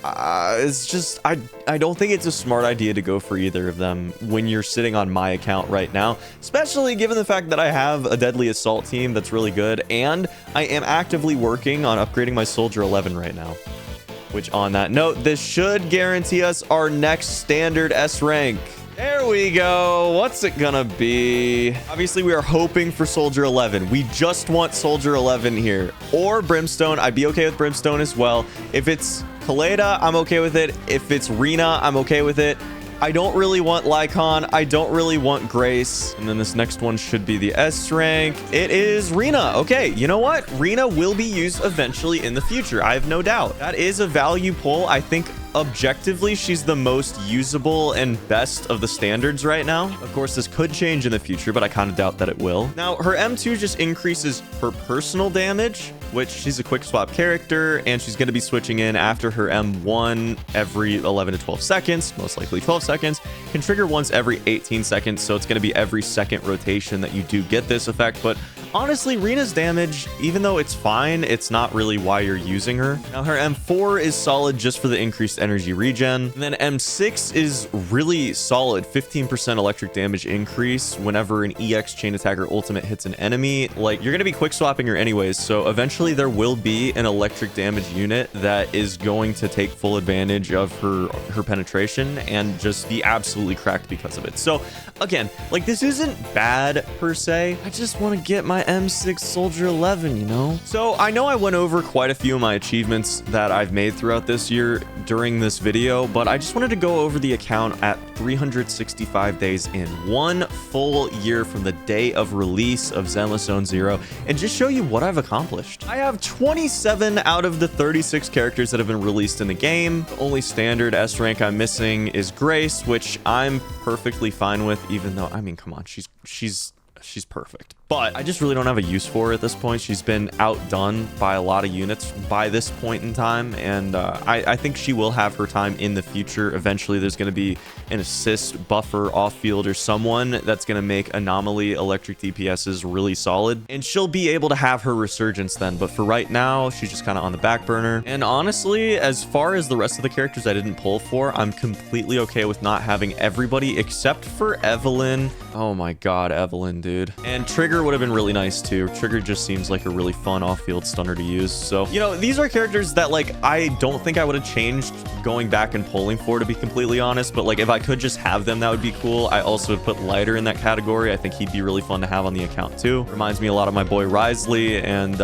it's just I don't think it's a smart idea to go for either of them when you're sitting on my account right now, especially given the fact that I have a Deadly Assault team that's really good, and I am actively working on upgrading my Soldier 11 right now. Which, on that note, this should guarantee us our next standard S rank. There we go. What's it gonna be? Obviously, we are hoping for Soldier 11. We just want Soldier 11 here. Or Brimstone. I'd be okay with Brimstone as well. If it's Kaleda, I'm okay with it. If it's Rina, I'm okay with it. I don't really want Lycon. I don't really want Grace. And then this next one should be the S rank. It is Rina. Okay, you know what? Rina will be used eventually in the future. I have no doubt. That is a value pull. I think objectively, she's the most usable and best of the standards right now. Of course, this could change in the future, but I kind of doubt that it will. Now, her M2 just increases her personal damage, which she's a quick swap character, and she's going to be switching in after her M1 every 11 to 12 seconds, most likely 12 seconds, can trigger once every 18 seconds, so it's going to be every second rotation that you do get this effect. But honestly, Rina's damage, even though it's fine, it's not really why you're using her. Now, her M4 is solid just for the increased energy regen. And then M6 is really solid, 15% electric damage increase whenever an EX chain attacker ultimate hits an enemy. Like, you're going to be quick swapping her anyways, so eventually there will be an electric damage unit that is going to take full advantage of her penetration and just be absolutely cracked because of it. So again, like, this isn't bad per se. I just want to get my M6 Soldier 11, you know? So I know I went over quite a few of my achievements that I've made throughout this year during this video, but I just wanted to go over the account at 365 days in, 1 full year from the day of release of Zenless Zone Zero, and just show you what I've accomplished. I have 27 out of the 36 characters that have been released in the game. The only standard S rank I'm missing is Grace, which I'm perfectly fine with, even though, I mean, come on, she's perfect. But I just really don't have a use for her at this point. She's been outdone by a lot of units by this point in time, and I think she will have her time in the future. Eventually, there's going to be an assist buffer off field or someone that's going to make Anomaly electric DPSs really solid, and she'll be able to have her resurgence then. But for right now, she's just kind of on the back burner. And honestly, as far as the rest of the characters I didn't pull for, I'm completely okay with not having everybody except for Evelyn. Oh my god, Evelyn, dude. And Trigger Trigger would have been really nice too. Trigger just seems like a really fun off-field stunner to use. So, you know, these are characters that like I don't think I would have changed going back and polling for, to be completely honest. But like if I could just have them, that would be cool. I also would put Lighter in that category. I think he'd be really fun to have on the account too. Reminds me a lot of my boy Risley, and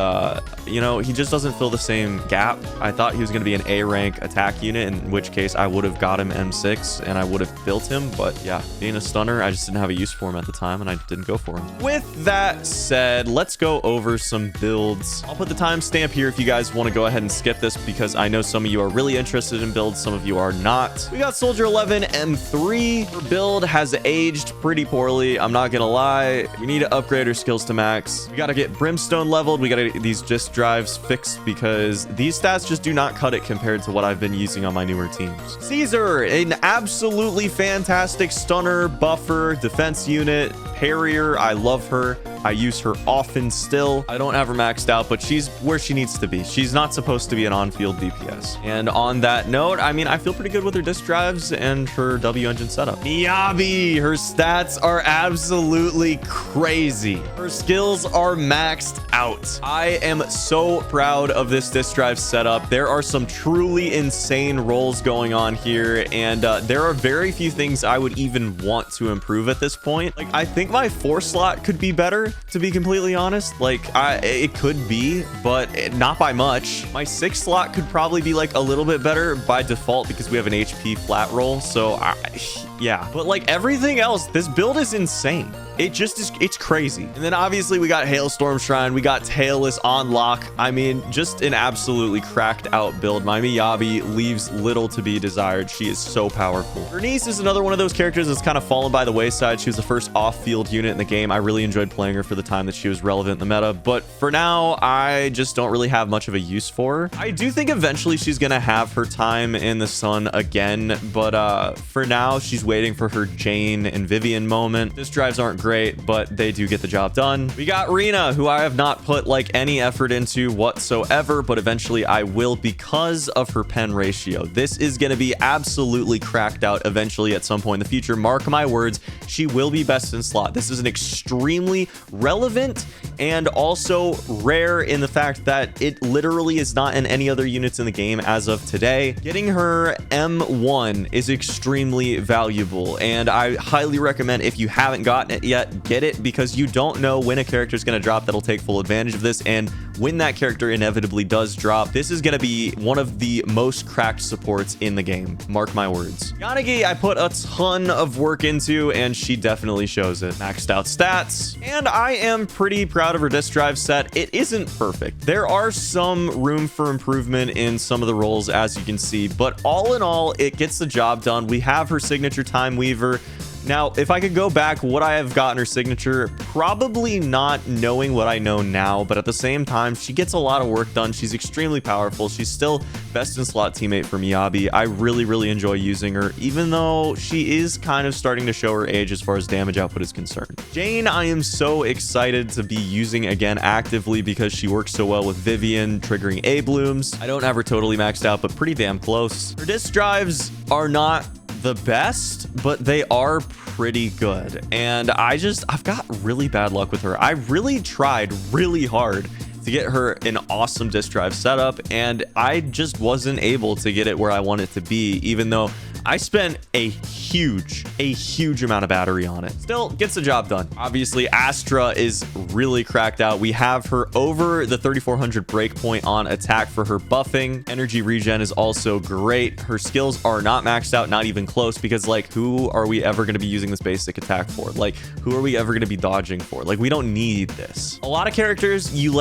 you know, he just doesn't fill the same gap. I thought he was going to be an A rank attack unit, in which case I would have got him M6 and I would have built him. But yeah, being a stunner, I just didn't have a use for him at the time and I didn't go for him. With that said, let's go over some builds. I'll put the timestamp here if you guys want to go ahead and skip this, because I know some of you are really interested in builds, some of you are not. We got Soldier 11 M3. Her build has aged pretty poorly, I'm not gonna lie. We need to upgrade her skills to max. We got to get Brimstone leveled. We got to get these disk drives fixed because these stats just do not cut it compared to what I've been using on my newer teams. Caesar, an absolutely fantastic stunner, buffer, defense unit, Harrier. I love her. I use her often still. I don't have her maxed out, but she's where she needs to be. She's not supposed to be an on-field DPS. And on that note, I mean, I feel pretty good with her disk drives and her W engine setup. Miyabi, her stats are absolutely crazy. Her skills are maxed out. I am so proud of this disk drive setup. There are some truly insane rolls going on here, and there are very few things I would even want to improve at this point. Like, I think my 4 slot could be better, to be completely honest. Like, it could be, but not by much. My 6 slot could probably be like a little bit better by default because we have an HP flat roll. So yeah, but like everything else, this build is insane. It just is, it's crazy. And then obviously we got Hailstorm Shrine, we got Tailless on lock. I mean, just an absolutely cracked out build. My Miyabi leaves little to be desired. She is so powerful. Bernice is another one of those characters that's kind of fallen by the wayside. She was the first off-field unit in the game. I really enjoyed playing her for the time that she was relevant in the meta, but for now, I just don't really have much of a use for her. I do think eventually she's gonna have her time in the sun again, but for now, she's waiting for her Jane and Vivian moment. Disk drives aren't great, but they do get the job done. We got Rena, who I have not put like any effort into whatsoever, but eventually I will because of her pen ratio. This is going to be absolutely cracked out eventually at some point in the future. Mark my words, she will be best in slot. This is an extremely relevant and also rare in the fact that it literally is not in any other units in the game as of today. Getting her M1 is extremely valuable, and I highly recommend, if you haven't gotten it yet, get it, because you don't know when a character is going to drop that'll take full advantage of this. And when that character inevitably does drop, this is going to be one of the most cracked supports in the game. Mark my words. Yanagi, I put a ton of work into, and she definitely shows it. Maxed out stats, and I am pretty proud of her disk drive set. It isn't perfect. There are some room for improvement in some of the roles, as you can see, but all in all, it gets the job done. We have her signature Time Weaver. Now, if I could go back, would I have gotten her signature? Probably not, knowing what I know now, but at the same time, she gets a lot of work done. She's extremely powerful. She's still best in slot teammate for Miyabi. I really, really enjoy using her, even though she is kind of starting to show her age as far as damage output is concerned. Jane, I am so excited to be using again actively because she works so well with Vivian, triggering A blooms. I don't have her totally maxed out, but pretty damn close. Her disk drives are not the best, but they are pretty good, and I've got really bad luck with her. I really tried really hard to get her an awesome disk drive setup, and I just wasn't able to get it where I want it to be, even though I spent a huge amount of battery on it. Still gets the job done. Obviously, Astra is really cracked out. We have her over the 3400 breakpoint on attack for her buffing. Energy regen is also great. Her skills are not maxed out, not even close, because like, who are we ever going to be using this basic attack for? Like, who are we ever going to be dodging for? Like, we don't need this. A lot of characters, you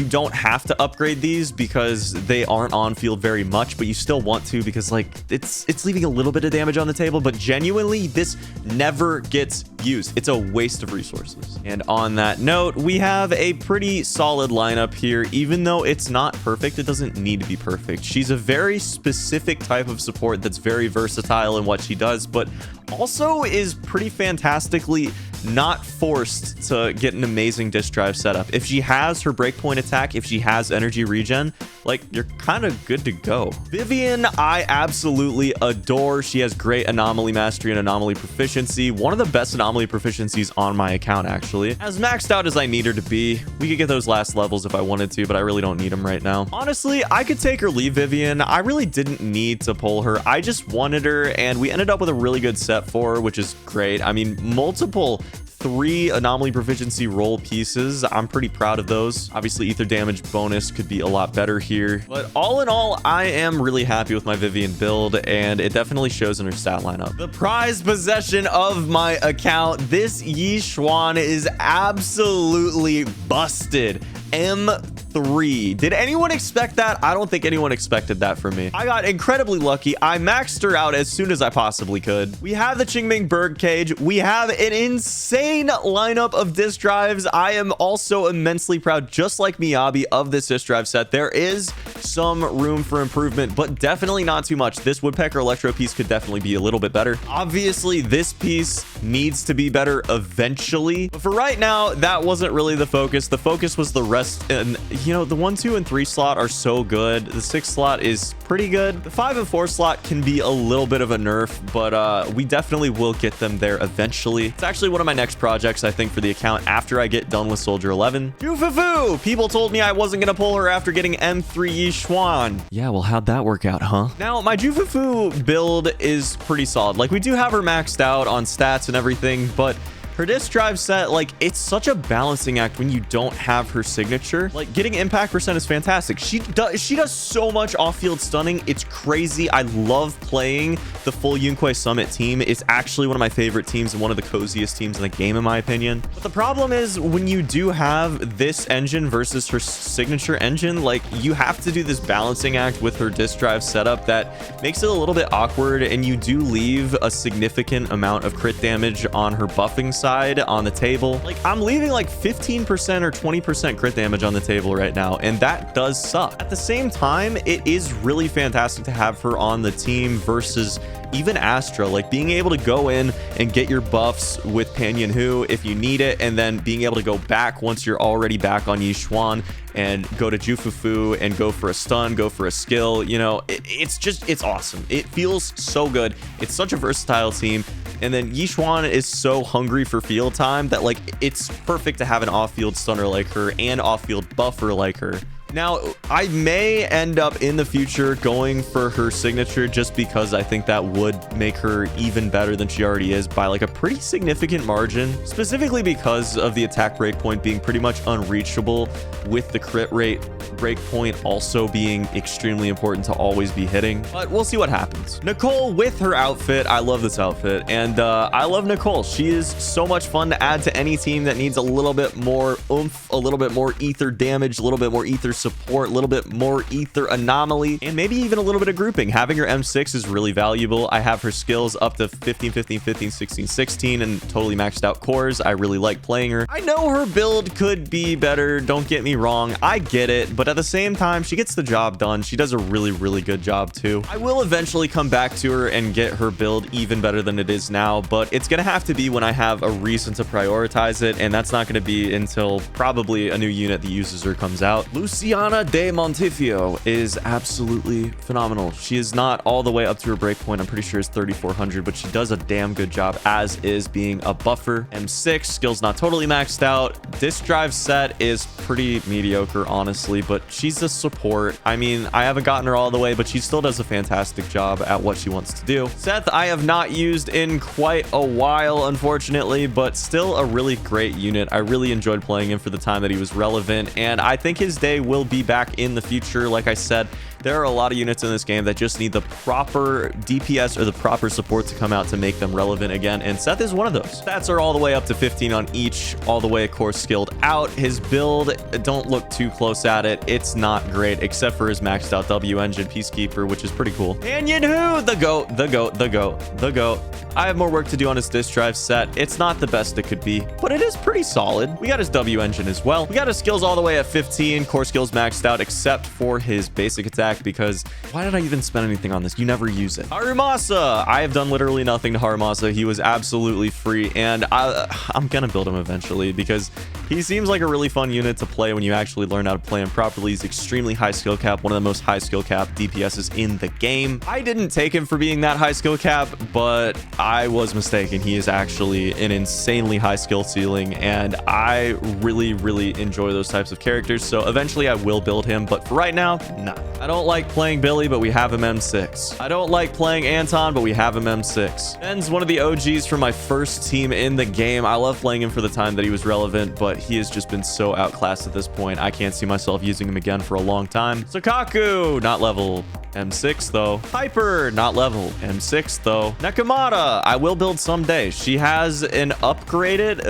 don't have to upgrade these because they aren't on field very much, but you still want to, because like it's leaving a little bit of damage on the table. But genuinely, this never gets used. It's a waste of resources. And on that note, we have a pretty solid lineup here. Even though it's not perfect, it doesn't need to be perfect. She's a very specific type of support that's very versatile in what she does, but also is pretty fantastically not forced to get an amazing disc drive setup. If she has her breakpoint attack, if she has energy regen, like, you're kind of good to go. Vivian, I absolutely adore. She has great anomaly mastery and anomaly proficiency. One of the best anomaly proficiencies on my account, actually. As maxed out as I need her to be. We could get those last levels if I wanted to, but I really don't need them right now. Honestly, I could take or leave Vivian. I really didn't need to pull her. I just wanted her, and we ended up with a really good set for her, which is great. I mean, multiple 3 anomaly proficiency roll pieces. I'm pretty proud of those. Obviously, ether damage bonus could be a lot better here. But all in all, I am really happy with my Vivian build, and it definitely shows in her stat lineup. The prized possession of my account, this Yi Xuan is absolutely busted. M3. Did anyone expect that? I don't think anyone expected that from me. I got incredibly lucky. I maxed her out as soon as I possibly could. We have the Qingming Birdcage. We have an insane lineup of disc drives. I am also immensely proud, just like Miyabi, of this disc drive set. There is some room for improvement, but definitely not too much. This Woodpecker Electro piece could definitely be a little bit better. Obviously, this piece needs to be better eventually. But for right now, that wasn't really the focus. The focus was the rest. And you know, the 1, 2, and 3 slot are so good. The 6 slot is pretty good. The 5 and 4 slot can be a little bit of a nerf, but we definitely will get them there eventually. It's actually one of my next projects, I think, for the account after I get done with Soldier 11. Jufufu! People told me I wasn't gonna pull her after getting M3 Yi Xuan. Yeah, well, how'd that work out, huh? Now, my Jufufu build is pretty solid. Like, we do have her maxed out on stats and everything, but her disc drive set, like, it's such a balancing act when you don't have her signature. Like, getting impact percent is fantastic. She does so much off-field stunning. It's crazy. I love playing the full Yunque Summit team. It's actually one of my favorite teams and one of the coziest teams in the game, in my opinion. But the problem is, when you do have this engine versus her signature engine, like, you have to do this balancing act with her disc drive setup that makes it a little bit awkward, and you do leave a significant amount of crit damage on her buffing side on the table. Like, I'm leaving like 15% or 20% crit damage on the table right now, and that does suck. At the same time, it is really fantastic to have her on the team versus even Astra, like being able to go in and get your buffs with Panyan Hu if you need it, and then being able to go back once you're already back on Yi Xuan and go to Jufufu and go for a stun, go for a skill. You know, it's awesome. It feels so good. It's such a versatile team. And then Yi Xuan is so hungry for field time that, like, it's perfect to have an off-field stunner like her and off-field buffer like her. Now, I may end up in the future going for her signature just because I think that would make her even better than she already is by like a pretty significant margin, specifically because of the attack breakpoint being pretty much unreachable, with the crit rate breakpoint also being extremely important to always be hitting. But we'll see what happens. Nicole with her outfit. I love this outfit, and I love Nicole. She is so much fun to add to any team that needs a little bit more oomph, a little bit more ether damage, a little bit more ether support, a little bit more ether anomaly, and maybe even a little bit of grouping. Having her M6 is really valuable. I have her skills up to 15, 15, 15, 16, 16, and totally maxed out cores. I really like playing her. I know her build could be better, don't get me wrong. I get it, but at the same time, she gets the job done. She does a really, really good job too. I will eventually come back to her and get her build even better than it is now, but it's gonna have to be when I have a reason to prioritize it, and that's not gonna be until probably a new unit that uses her comes out. Luciana de Montifio is absolutely phenomenal. She is not all the way up to her breakpoint. I'm pretty sure it's 3400, but she does a damn good job, as is being a buffer. M6 skills not totally maxed out. Disc drive set is pretty mediocre, honestly, but she's a support. I mean, I haven't gotten her all the way, but she still does a fantastic job at what she wants to do. Seth, I have not used in quite a while, unfortunately, but still a really great unit. I really enjoyed playing him for the time that he was relevant, and I think his day will be back in the future. Like I said, there are a lot of units in this game that just need the proper DPS or the proper support to come out to make them relevant again, and Seth is one of those. Stats are all the way up to 15 on each, all the way, of course, skilled out. His build, don't look too close at it. It's not great, except for his maxed out W engine Peacekeeper, which is pretty cool. Panyan Hu, the GOAT, the GOAT, the GOAT, the GOAT. I have more work to do on his disc drive set. It's not the best it could be, but it is pretty solid. We got his W engine as well. We got his skills all the way at 15, core skills maxed out, except for his basic attack back because why did I even spend anything on this? You never use it. Harumasa. I have done literally nothing to Harumasa. He was absolutely free, and I'm gonna build him eventually because he seems like a really fun unit to play when you actually learn how to play him properly. He's extremely high skill cap, one of the most high skill cap DPSs in the game. I didn't take him for being that high skill cap, but I was mistaken. He is actually an insanely high skill ceiling, and I really, really enjoy those types of characters. So eventually I will build him, but for right now, nah. I don't like playing Billy, but we have him M6. I don't like playing Anton, but we have him M6. Ben's one of the OGs for my first team in the game. I love playing him for the time that he was relevant, but he has just been so outclassed at this point. I can't see myself using him again for a long time. Sukaku, not level. M6 though. Piper, not level. M6 though. Nekomata, I will build someday. She has an upgraded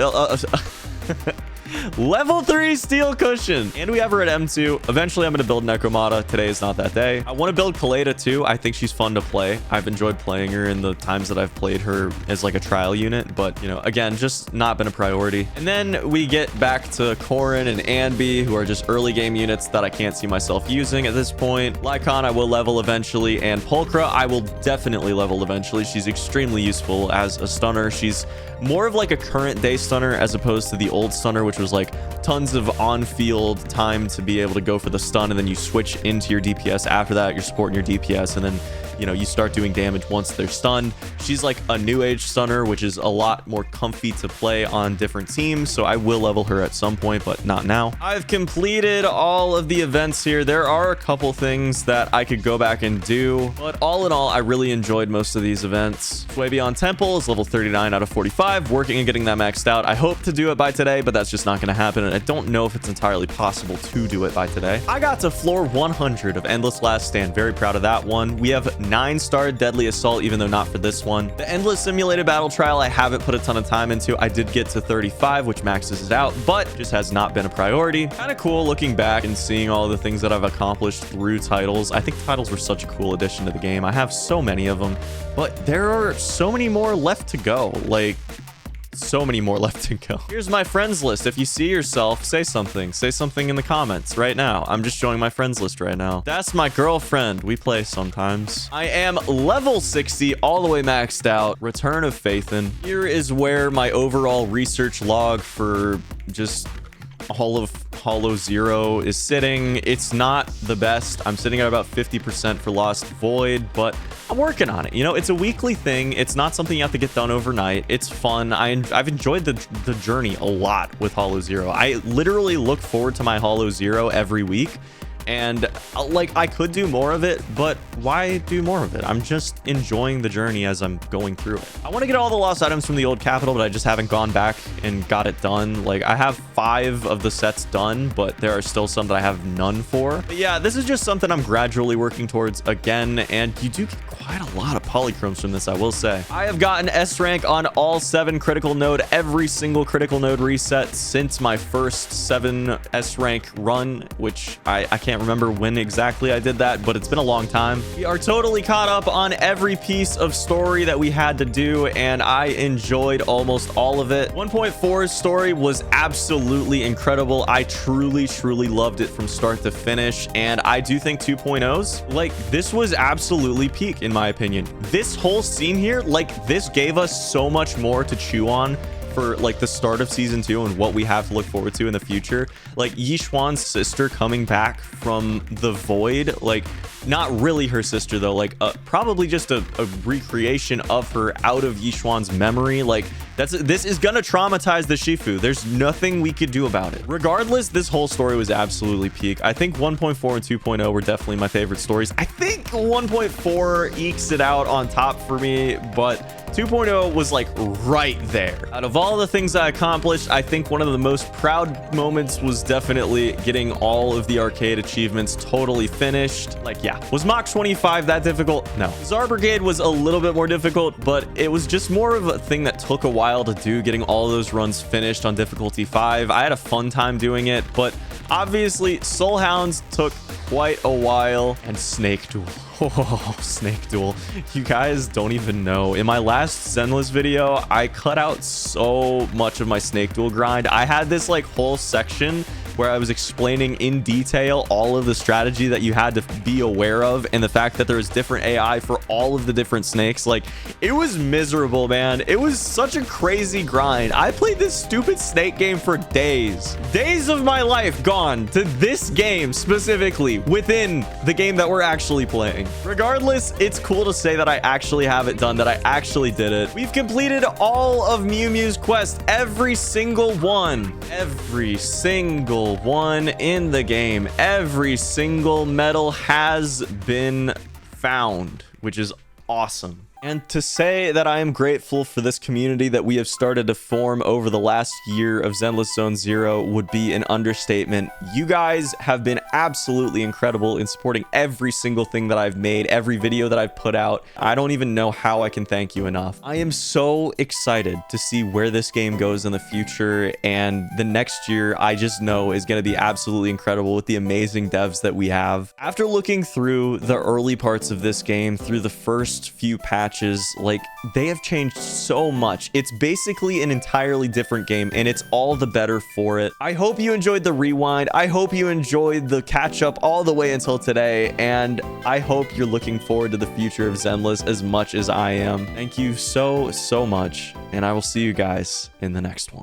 level 3 steel cushion, and we have her at M2. Eventually I'm going to build Nekomata. Today is not that day. I want to build Kaleda too. I think she's fun to play. I've enjoyed playing her in the times that I've played her as like a trial unit, but you know, again, just not been a priority. And then we get back to Corrin and Anby, who are just early game units that I can't see myself using at this point. Lycon I will level eventually, and Pulchra I will definitely level eventually. She's extremely useful as a stunner. She's more of like a current day stunner as opposed to the old stunner, which was like tons of on-field time to be able to go for the stun, and then you switch into your DPS after that. You're supporting your DPS, and then you know, you start doing damage once they're stunned. She's like a new age stunner, which is a lot more comfy to play on different teams, so I will level her at some point, but not now. I've completed all of the events here. There are a couple things that I could go back and do, but all in all, I really enjoyed most of these events. Way Beyond Temple is level 39 out of 45, working and getting that maxed out. I hope to do it by today, but that's just not going to happen, and I don't know if it's entirely possible to do it by today. I got to floor 100 of Endless Last Stand. Very proud of that one. We have 9-star Deadly Assault, even though not for this one. The Endless Simulated Battle Trial, I haven't put a ton of time into. I did get to 35, which maxes it out, but just has not been a priority. Kind of cool looking back and seeing all the things that I've accomplished through titles. I think titles were such a cool addition to the game. I have so many of them, but there are so many more left to go. Like, so many more left to go. Here's my friends list. If you see yourself, say something. Say something in the comments right now. I'm just showing my friends list right now. That's my girlfriend. We play sometimes. I am level 60, all the way maxed out. Return of Phaethon. Here is where my overall research log for just all of Hollow Zero is sitting. It's not the best. I'm sitting at about 50% for Lost Void, but I'm working on it. You know, it's a weekly thing. It's not something you have to get done overnight. It's fun. I've enjoyed the journey a lot with Hollow Zero. I literally look forward to my Hollow Zero every week. And like, I could do more of it, but why do more of it? I'm just enjoying the journey as I'm going through it. I want to get all the lost items from the old capital, but I just haven't gone back and got it done. Like, I have 5 of the sets done, but there are still some that I have none for. But yeah, this is just something I'm gradually working towards again, and you do get quite a lot of polychromes from this, I will say. I have gotten S rank on all 7 critical node, every single critical node reset since my first 7 S rank run, which I can't remember when exactly I did that, but it's been a long time. We are totally caught up on every piece of story that we had to do, and I enjoyed almost all of it. 1.4's story was absolutely incredible. I truly loved it from start to finish, and I do think 2.0's, like, this was absolutely peak in my opinion. This whole scene here, like, this gave us so much more to chew on for like the start of season 2 and what we have to look forward to in the future. Like, Yishuan's sister coming back from the void, like, not really her sister though, like probably just a recreation of her out of Yishuan's memory. Like, this is gonna traumatize the Shifu. There's nothing we could do about it. Regardless, this whole story was absolutely peak. I think 1.4 and 2.0 were definitely my favorite stories. I think 1.4 ekes it out on top for me, but 2.0 was like right there. Out of all the things I accomplished, I think one of the most proud moments was definitely getting all of the arcade achievements totally finished. Like, yeah, was Mach 25 that difficult? No. Czar Brigade was a little bit more difficult, but it was just more of a thing that took a while to do, getting all those runs finished on difficulty 5. I had a fun time doing it, but obviously Soul Hounds took quite a while, and Snake Duel. Oh, Snake Duel. You guys don't even know. In my last Zenless video, I cut out so much of my Snake Duel grind. I had this like whole section where I was explaining in detail all of the strategy that you had to be aware of and the fact that there was different AI for all of the different snakes. Like, it was miserable, man. It was such a crazy grind. I played this stupid snake game for days. Days of my life gone to this game specifically within the game that we're actually playing. Regardless, it's cool to say that I actually have it done, that I actually did it. We've completed all of Mew Mew's quest, every single one. Every single one in the game. Every single medal has been found, which is awesome. And to say that I am grateful for this community that we have started to form over the last year of Zenless Zone Zero would be an understatement. You guys have been absolutely incredible in supporting every single thing that I've made, every video that I've put out. I don't even know how I can thank you enough. I am so excited to see where this game goes in the future, and the next year I just know is going to be absolutely incredible with the amazing devs that we have. After looking through the early parts of this game, through the first few patches, like, they have changed so much. It's basically an entirely different game, and it's all the better for it. I hope you enjoyed the rewind. I hope you enjoyed the catch up all the way until today, and I hope you're looking forward to the future of Zenless as much as I am. Thank you so much, and I will see you guys in the next one.